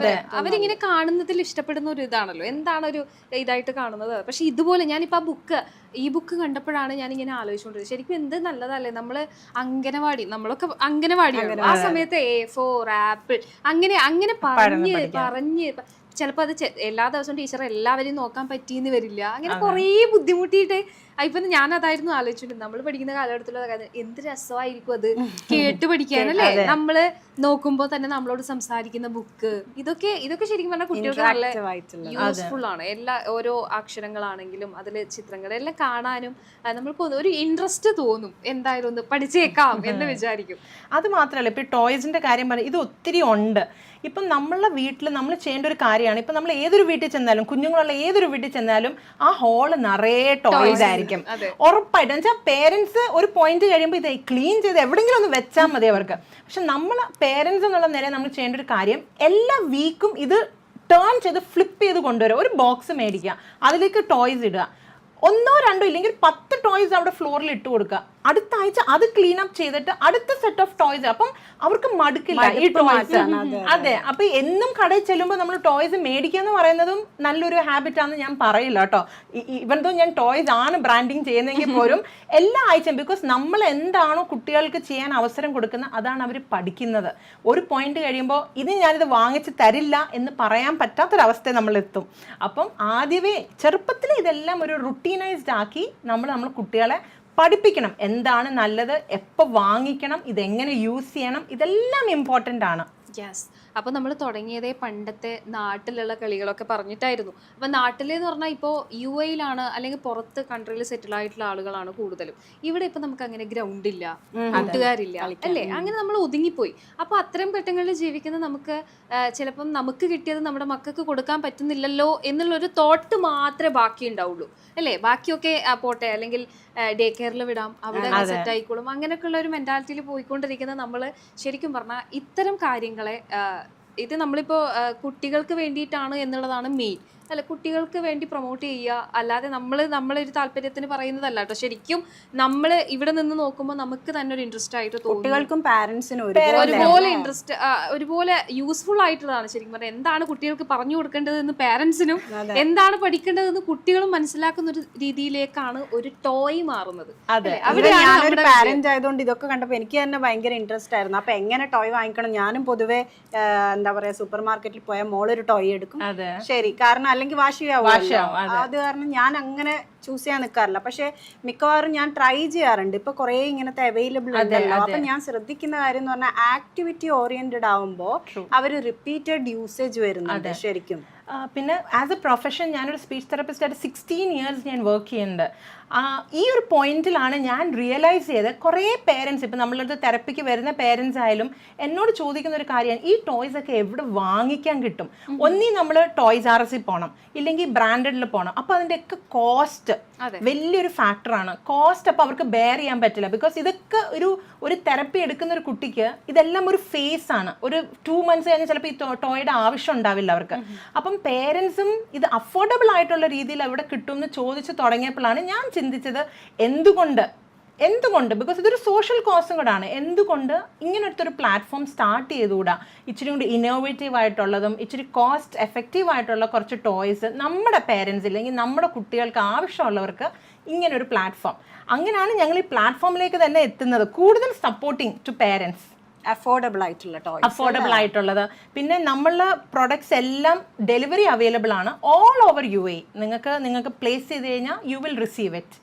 അവരിങ്ങനെ കാണുന്നതിൽ ഇഷ്ടപ്പെടുന്ന ഒരു ഇതാണല്ലോ, എന്താണ് ഒരു ഇതായിട്ട് കാണുന്നത്. പക്ഷെ ഇതുപോലെ ഞാനിപ്പോ ഈ ബുക്ക് കണ്ടപ്പോഴാണ് ഞാൻ ഇങ്ങനെ ആലോചിച്ചുകൊണ്ടിരുന്നത്, ശരിക്കും എന്ത് നല്ലതല്ലേ. നമ്മള് നമ്മളൊക്കെ അംഗനവാടിയാണ് ആ സമയത്ത് A4 ആപ്പിൾ അങ്ങനെ പറഞ്ഞ് ചിലപ്പോൾ അത് എല്ലാ ദിവസവും ടീച്ചർ എല്ലാവരെയും നോക്കാൻ പറ്റിയെന്ന് വരില്ല. അങ്ങനെ കുറേ ബുദ്ധിമുട്ടിയിട്ട് ഇപ്പം ഞാൻ അതായിരുന്നു ആലോചിച്ചിട്ടുണ്ട്. നമ്മൾ പഠിക്കുന്ന കാലഘട്ടത്തിലുള്ള കാര്യം എന്ത് രസമായിരിക്കും അത് കേട്ട് പഠിക്കാനല്ലേ. നമ്മള് നോക്കുമ്പോൾ തന്നെ നമ്മളോട് സംസാരിക്കുന്ന ബുക്ക്, ഇതൊക്കെ ശരിക്കും പറഞ്ഞാൽ കുട്ടികൾക്ക് നല്ല യൂസ്ഫുൾ ആണ്. ഓരോ അക്ഷരങ്ങളാണെങ്കിലും അതില് ചിത്രങ്ങൾ എല്ലാം കാണാനും നമ്മൾക്ക് ഒരു ഇൻട്രസ്റ്റ് തോന്നും, എന്തായാലും ഒന്ന് പഠിച്ചേക്കാം എന്ന് വിചാരിക്കും. അത് മാത്രമല്ല, ഇപ്പൊ ടോയ്സിന്റെ കാര്യം പറഞ്ഞാൽ ഇത് ഒത്തിരി ഉണ്ട്. ഇപ്പം നമ്മളുടെ വീട്ടിൽ നമ്മൾ ചെയ്യേണ്ട ഒരു കാര്യമാണ്, ഇപ്പം നമ്മൾ ഏതൊരു വീട്ടിൽ ചെന്നാലും, കുഞ്ഞുങ്ങളുള്ള ഏതൊരു വീട്ടിൽ ചെന്നാലും ആ ഹോള് നിറയെ ടോയ്സ് ആയിരിക്കും ഉറപ്പായിട്ടും. വെച്ചാൽ പേരൻസ് ഒരു പോയിന്റ് കഴിയുമ്പോൾ ഇത് ക്ലീൻ ചെയ്ത് എവിടെയെങ്കിലും ഒന്ന് വെച്ചാൽ മതി അവർക്ക്. പക്ഷെ നമ്മൾ പേരൻസ് എന്നുള്ള നിലയിൽ നമ്മൾ ചെയ്യേണ്ട ഒരു കാര്യം, എല്ലാ വീക്കും ഇത് ടേൺ ചെയ്ത് ഫ്ലിപ്പ് ചെയ്ത് കൊണ്ടുവരിക. ഒരു ബോക്സ് മേടിക്കുക, അതിലേക്ക് ടോയ്സ് ഇടുക, 1 2 ഇല്ലെങ്കിൽ 10 ടോയ്സ് അവിടെ ഫ്ലോറിൽ ഇട്ട് കൊടുക്കുക. അടുത്ത ആഴ്ച അത് ക്ലീൻ അപ്പ് ചെയ്തിട്ട് അടുത്ത സെറ്റ് ഓഫ് ടോയ്സ്. അപ്പം അവർക്ക് മടുക്കില്ല ഈ ടോയ്സ്. അതെ, അപ്പൊ എന്നും കടയിൽ ചെല്ലുമ്പോൾ നമ്മൾ ടോയ്സ് മേടിക്കുക എന്ന് പറയുന്നതും നല്ലൊരു ഹാബിറ്റ് ആണെന്ന് ഞാൻ പറയില്ല കേട്ടോ. ഇവന്തോ ഞാൻ ടോയ്സ് ആണ് ബ്രാൻഡിങ് ചെയ്യുന്നെങ്കിൽ പോലും എല്ലാ ആഴ്ചയും, ബിക്കോസ് നമ്മൾ എന്താണോ കുട്ടികൾക്ക് ചെയ്യാൻ അവസരം കൊടുക്കുന്നത് അതാണ് അവർ പഠിക്കുന്നത്. ഒരു പോയിന്റ് കഴിയുമ്പോൾ ഞാനിത് വാങ്ങിച്ച് തരില്ല എന്ന് പറയാൻ പറ്റാത്തൊരവസ്ഥ നമ്മൾ എത്തും. അപ്പം ആദ്യമേ ചെറുപ്പത്തിൽ ഇതെല്ലാം ഒരു റുട്ടീനൈസ്ഡ് ആക്കി നമ്മൾ കുട്ടികളെ പഠിപ്പിക്കണം. എന്താണ് നല്ലത്, എപ്പോൾ വാങ്ങിക്കണം, ഇതെങ്ങനെ യൂസ് ചെയ്യണം, ഇതെല്ലാം ഇമ്പോർട്ടൻ്റ് ആണ്. യെസ്. അപ്പൊ നമ്മൾ തുടങ്ങിയതേ പണ്ടത്തെ നാട്ടിലുള്ള കളികളൊക്കെ പറഞ്ഞിട്ടായിരുന്നു. അപ്പൊ നാട്ടിലെന്ന് പറഞ്ഞാൽ ഇപ്പോൾ UAE-ലാണ് അല്ലെങ്കിൽ പുറത്ത് കൺട്രിയിൽ സെറ്റിൽ ആയിട്ടുള്ള ആളുകളാണ് കൂടുതലും. ഇവിടെ ഇപ്പൊ നമുക്ക് അങ്ങനെ ഗ്രൗണ്ട് ഇല്ല, കൂട്ടുകാരില്ല, അല്ലേ? അങ്ങനെ നമ്മൾ ഒതുങ്ങിപ്പോയി. അപ്പൊ അത്തരം ഘട്ടങ്ങളിൽ ജീവിക്കുന്ന നമുക്ക് ചിലപ്പം നമുക്ക് കിട്ടിയത് നമ്മുടെ മക്കൾക്ക് കൊടുക്കാൻ പറ്റുന്നില്ലല്ലോ എന്നുള്ളൊരു തോട്ട് മാത്രമേ ബാക്കി ഉണ്ടാവുള്ളൂ, അല്ലേ? ബാക്കിയൊക്കെ പോട്ടെ, അല്ലെങ്കിൽ ഡേ കെയറിൽ വിടാം, അവിടെ സെറ്റ് ആയിക്കോളും, അങ്ങനെയൊക്കെ ഉള്ള ഒരു മെന്റാലിറ്റിയിൽ പോയിക്കൊണ്ടിരിക്കുന്ന നമ്മൾ ശരിക്കും പറഞ്ഞാൽ ഇത്തരം കാര്യങ്ങളെ ഇത് നമ്മളിപ്പോൾ കുട്ടികൾക്ക് വേണ്ടിയിട്ടാണ് എന്നുള്ളതാണ് മെയിൻ, അല്ല, കുട്ടികൾക്ക് വേണ്ടി പ്രൊമോട്ട് ചെയ്യുക, അല്ലാതെ നമ്മളൊരു താല്പര്യത്തിന് പറയുന്നതല്ല കേട്ടോ. ശരിക്കും നമ്മൾ ഇവിടെ നിന്ന് നോക്കുമ്പോൾ നമുക്ക് തന്നെ ഒരു ഇൻട്രസ്റ്റ് ആയിട്ട് തോന്നും. കുട്ടികൾക്കും പാരന്റ്സിനും ഒരുപോലെ ഇൻട്രസ്റ്റ്, ഒരുപോലെ യൂസ്ഫുൾ ആയിട്ടുള്ളതാണ് ശരിക്കും പറഞ്ഞാൽ. എന്താണ് കുട്ടികൾക്ക് പറഞ്ഞു കൊടുക്കേണ്ടതെന്ന് പാരന്റ്സിനും, എന്താണ് പഠിക്കേണ്ടതെന്ന് കുട്ടികളും മനസ്സിലാക്കുന്ന ഒരു രീതിയിലേക്കാണ് ഒരു ടോയ് മാറുന്നത്. ഞാനൊരു പാരന്റ് ആയതുകൊണ്ട് ഇതൊക്കെ കണ്ടപ്പോൾ എനിക്ക് തന്നെ ഭയങ്കര ഇൻട്രസ്റ്റ് ആയിരുന്നു. അപ്പൊ എങ്ങനെ ടോയ് വാങ്ങിക്കണം, ഞാനും പൊതുവെ എന്താ പറയാ സൂപ്പർ മാർക്കറ്റിൽ പോയാൽ മോളൊരു ടോയ് എടുക്കും. ശരി, കാരണം അല്ലെങ്കിൽ വാശിയാവും. അത് കാരണം ഞാൻ അങ്ങനെ ചൂസ് ചെയ്യാൻ നിൽക്കാറില്ല. പക്ഷെ മിക്കവാറും ഞാൻ ട്രൈ ചെയ്യാറുണ്ട്. ഇപ്പൊ കുറെ ഇങ്ങനത്തെ അവൈലബിൾ ഉണ്ടല്ലോ. അപ്പൊ ഞാൻ ശ്രദ്ധിക്കുന്ന കാര്യം എന്ന് പറഞ്ഞാൽ ആക്ടിവിറ്റി ഓറിയന്റഡ് ആവുമ്പോൾ അവർ റിപ്പീറ്റഡ് യൂസേജ് വരുന്നുണ്ട് ശരിക്കും. പിന്നെ ആസ് എ പ്രൊഫഷൻ ഞാനൊരു സ്പീച്ച് തെറപ്പിസ്റ്റ് ആയിട്ട് 16 ഇയേഴ്സ് ഞാൻ വർക്ക് ചെയ്യുന്നുണ്ട്. ഈ ഒരു പോയിന്റിലാണ് ഞാൻ റിയലൈസ് ചെയ്തത്, കുറേ പേരൻസ്, ഇപ്പം നമ്മളടുത്ത് തെറപ്പിക്ക് വരുന്ന പേരൻസ് ആയാലും എന്നോട് ചോദിക്കുന്ന ഒരു കാര്യമാണ്, ഈ ടോയ്സ് ഒക്കെ എവിടെ വാങ്ങിക്കാൻ കിട്ടും? ഒന്നീ നമ്മൾ ടോയ്സ് RS പോകണം, ഇല്ലെങ്കിൽ ബ്രാൻഡഡിൽ പോകണം. അപ്പോൾ അതിൻ്റെയൊക്കെ കോസ്റ്റ് വലിയൊരു ഫാക്ടറാണ്. കോസ്റ്റ് അപ്പോൾ അവർക്ക് ബെയർ ചെയ്യാൻ പറ്റില്ല. ബിക്കോസ് ഇതൊക്കെ ഒരു തെറപ്പി എടുക്കുന്ന ഒരു കുട്ടിക്ക് ഇതെല്ലാം ഒരു ഫേസ് ആണ്. ഒരു 2 months കഴിഞ്ഞാൽ ചിലപ്പോൾ ഈ ടോയുടെ ആവശ്യം ഉണ്ടാവില്ല അവർക്ക്. അപ്പം പേരൻസും ഇത് അഫോർഡബിൾ ആയിട്ടുള്ള രീതിയിൽ എവിടെ കിട്ടും എന്ന് ചോദിച്ച് തുടങ്ങിയപ്പോഴാണ് ഞാൻ ചിന്തിച്ചത്, എന്തുകൊണ്ട് ബിക്കോസ് ഇതൊരു സോഷ്യൽ കോസും കൂടാണ്, എന്തുകൊണ്ട് ഇങ്ങനൊരു പ്ലാറ്റ്ഫോം സ്റ്റാർട്ട് ചെയ്തുകൂടാ? ഇച്ചിരി കൂടി ഇന്നോവേറ്റീവ് ആയിട്ടുള്ളതും ഇച്ചിരി കോസ്റ്റ് എഫക്റ്റീവ് ആയിട്ടുള്ള കുറച്ച് ടോയ്സ് നമ്മുടെ പേരൻസ് ഇല്ലെങ്കിൽ നമ്മുടെ കുട്ടികൾക്ക് ആവശ്യമുള്ളവർക്ക് ഇങ്ങനൊരു പ്ലാറ്റ്ഫോം. അങ്ങനെയാണ് ഞങ്ങൾ ഈ പ്ലാറ്റ്ഫോമിലേക്ക് തന്നെ എത്തുന്നത്, കൂടുതൽ സപ്പോർട്ടിങ് ടു പേരൻസ്. അഫോർഡബിൾ ആയിട്ടുള്ളത്. പിന്നെ നമ്മളെ പ്രൊഡക്ട്സ് എല്ലാം ഡെലിവറി അവൈലബിൾ ആണ് ഓൾ ഓവർ UAE. നിങ്ങൾക്ക് പ്ലേസ് ചെയ്ത് കഴിഞ്ഞാൽ you will receive it.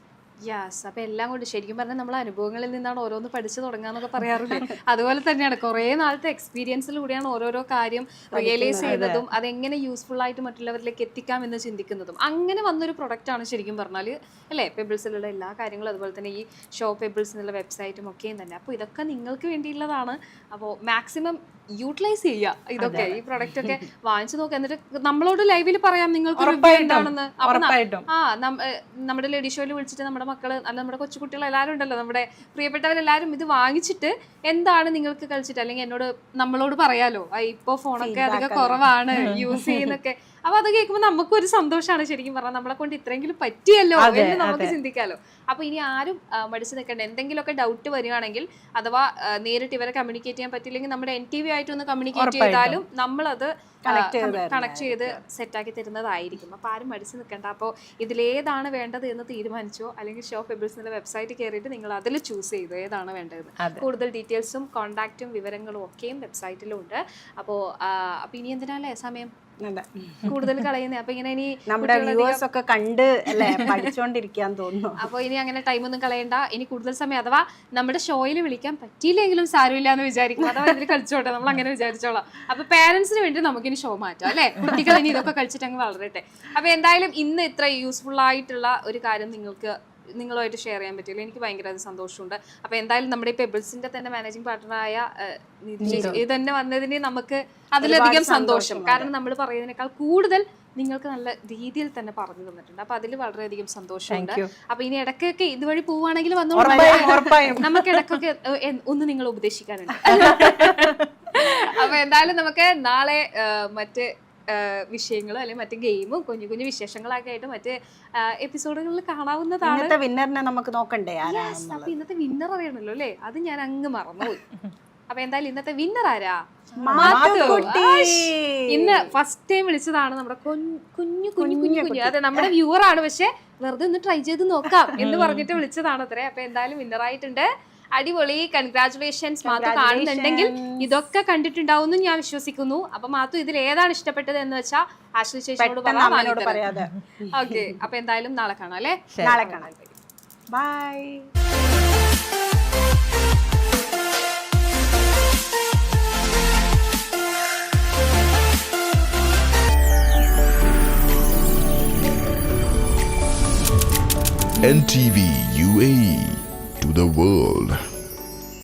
Yes. അപ്പൊ എല്ലാം കൊണ്ട് ശരിക്കും പറഞ്ഞാൽ നമ്മൾ അനുഭവങ്ങളിൽ നിന്നാണ് ഓരോന്ന് പഠിച്ചു തുടങ്ങാന്നൊക്കെ പറയാറില്ലേ, അതുപോലെ തന്നെയാണ് കുറേ നാളത്തെ എക്സ്പീരിയൻസിലൂടെയാണ് ഓരോരോ കാര്യം റിയലൈസ് ചെയ്തതും അതെങ്ങനെ യൂസ്ഫുൾ ആയിട്ട് മറ്റുള്ളവരിലേക്ക് എത്തിക്കാം എന്ന് ചിന്തിക്കുന്നതും. അങ്ങനെ വന്നൊരു പ്രൊഡക്റ്റ് ആണ് ശരിക്കും പറഞ്ഞാൽ, അല്ലേ? പെബിൾസിലുള്ള എല്ലാ കാര്യങ്ങളും, അതുപോലെ തന്നെ ഈ ഷോ പെബിൾസ് എന്നുള്ള വെബ്സൈറ്റും ഒക്കെയും തന്നെ. അപ്പോൾ ഇതൊക്കെ നിങ്ങൾക്ക് വേണ്ടിയുള്ളതാണ്. അപ്പോൾ മാക്സിമം യൂട്ടിലൈസ് ചെയ്യുക ഇതൊക്കെ, ഈ പ്രൊഡക്റ്റ് ഒക്കെ വാങ്ങിച്ചു നോക്കുക. എന്നിട്ട് നമ്മളോട് ലൈവിൽ പറയാം നിങ്ങൾക്ക് എന്താണെന്ന്. നമ്മുടെ ലേഡി ഷോയിൽ വിളിച്ചിട്ട് നമ്മുടെ മക്കള് അല്ല നമ്മുടെ കൊച്ചുകുട്ടികൾ എല്ലാവരും ഉണ്ടല്ലോ, നമ്മുടെ പ്രിയപ്പെട്ടവരെല്ലാവരും ഇത് വാങ്ങിച്ചിട്ട് എന്താണ് നിങ്ങൾക്ക് കളിച്ചിട്ട്, അല്ലെങ്കിൽ നമ്മളോട് പറയാലോ ഇപ്പൊ ഫോണൊക്കെ അധികം കുറവാണ് യൂസ് ചെയ്യുന്നൊക്കെ. അപ്പൊ അത് കേൾക്കുമ്പോൾ നമുക്കൊരു സന്തോഷമാണ് ശരിക്കും പറഞ്ഞാൽ, നമ്മളെ കൊണ്ട് ഇത്രയെങ്കിലും പറ്റിയല്ലോ എന്ന് നമുക്ക് ചിന്തിക്കാലോ. അപ്പൊ ഇനി ആരും മടിച്ചു നിൽക്കണ്ട. എന്തെങ്കിലുമൊക്കെ ഡൗട്ട് വരികയാണെങ്കിൽ അഥവാ നേരിട്ട് ഇവരെ കമ്മ്യൂണിക്കേറ്റ് ചെയ്യാൻ പറ്റില്ലെങ്കിൽ നമ്മുടെ NTV ആയിട്ടൊന്ന് കമ്മ്യൂണിക്കേറ്റ് ചെയ്താലും നമ്മളത് കണക്ട് ചെയ്ത് സെറ്റാക്കി തരുന്നതായിരിക്കും. അപ്പൊ ആരും മടിച്ചു നിൽക്കണ്ട. അപ്പോൾ ഇതിലേതാണ് വേണ്ടത് എന്ന് തീരുമാനിച്ചോ, അല്ലെങ്കിൽ ഷോ പെബിൾസിന്റെ വെബ്സൈറ്റ് കയറിയിട്ട് നിങ്ങൾ അതിൽ ചൂസ് ചെയ്തു ഏതാണ് വേണ്ടത്. കൂടുതൽ ഡീറ്റെയിൽസും കോൺടാക്റ്റും വിവരങ്ങളും ഒക്കെയും വെബ്സൈറ്റിലും ഉണ്ട്. അപ്പോൾ ഇനി എന്തിനാലേ സമയം കൂടുതൽ കളയുന്നത്. അപ്പൊ ഇങ്ങനെ ഇനി നമ്മുടെ വ്യൂവേഴ്സ് ഒക്കെ കണ്ട് അല്ലേ പഠിച്ചോണ്ടിരിക്കാൻ തോന്നുന്നു. അപ്പൊ ഇനി അങ്ങനെ ടൈമൊന്നും കളയണ്ട. ഇനി കൂടുതൽ സമയം അഥവാ നമ്മുടെ ഷോയിൽ വിളിക്കാൻ പറ്റിയില്ലെങ്കിലും സാരമില്ല എന്ന് വിചാരിക്കും. അഥവാ ഇതിൽ കളിച്ചോട്ടെ, നമ്മൾ അങ്ങനെ വിചാരിച്ചോളാം. അപ്പൊ പേരൻസിന് വേണ്ടി നമുക്കിനി ഷോ മാറ്റാം അല്ലെ, കുട്ടികൾ ഇനി ഇതൊക്കെ കളിച്ചിട്ട് അങ്ങ് വളരട്ടെ. അപ്പൊ എന്തായാലും ഇന്ന് ഇത്ര യൂസ്ഫുൾ ആയിട്ടുള്ള ഒരു കാര്യം നിങ്ങളുമായിട്ട് ഷെയർ ചെയ്യാൻ പറ്റില്ല. എനിക്ക് ഭയങ്കര സന്തോഷമുണ്ട്. അപ്പൊ എന്തായാലും നമ്മുടെ ഈ പെബിൾസിന്റെ തന്നെ മാനേജിംഗ് പാർട്ണറായ ഇത് തന്നെ വന്നതിന് നമുക്ക് അതിലധികം സന്തോഷം. കാരണം നമ്മൾ പറയുന്നതിനേക്കാൾ കൂടുതൽ നിങ്ങൾക്ക് നല്ല രീതിയിൽ തന്നെ പറഞ്ഞു തന്നിട്ടുണ്ട്. അപ്പൊ അതിൽ വളരെയധികം സന്തോഷമുണ്ട്. അപ്പൊ ഇനി ഇടയ്ക്കൊക്കെ ഇതുവഴി പോവുകയാണെങ്കിൽ വന്നോളൂ, നമുക്ക് ഇടയ്ക്കൊക്കെ ഒന്ന് നിങ്ങൾ ഉപദേശിക്കാനുണ്ട്. അപ്പൊ എന്തായാലും നമുക്ക് നാളെ മറ്റ് വിഷയങ്ങളും അല്ലെങ്കിൽ മറ്റു ഗെയിമും കുഞ്ഞു കുഞ്ഞു വിശേഷങ്ങളൊക്കെ ആയിട്ട് മറ്റ് എപ്പിസോഡുകളിൽ കാണാവുന്നതാണ്. വിന്നറിനെ നമുക്ക് നോക്കണ്ടേ? അപ്പൊ ഇന്നത്തെ വിന്നർ അറിയണല്ലോ അല്ലേ, അത് ഞാൻ അങ്ങ് മറന്നുപോയി. അപ്പൊ എന്തായാലും ഇന്നത്തെ വിന്നർ ആരാ? ഇന്ന് ഫസ്റ്റ് ടൈം വിളിച്ചതാണ് നമ്മുടെ കുഞ്ഞു അതെ നമ്മുടെ വ്യൂവർ ആണ്, പക്ഷെ വെറുതെ ഒന്ന് ട്രൈ ചെയ്ത് നോക്കാം എന്ന് പറഞ്ഞിട്ട് വിളിച്ചതാണ് അത്രേ. അപ്പൊ എന്തായാലും വിന്നർ ആയിട്ടുണ്ട്. അടിപൊളി, കൺഗ്രാറ്റുലേഷൻസ്. മാത്തു കാണുന്നുണ്ടെങ്കിൽ ഇതൊക്കെ കണ്ടിട്ടുണ്ടാവും ഞാൻ വിശ്വസിക്കുന്നു. അപ്പൊ മാത്തു ഇതിൽ ഏതാണ് ഇഷ്ടപ്പെട്ടത് എന്ന് വെച്ചാൽ ആശ്ലി ചേച്ചിയോട് പറയാതെ. ഓക്കെ, അപ്പൊ എന്തായാലും നാളെ കാണാം അല്ലേ? നാളെ കാണാം. By. NTV UAE to the world.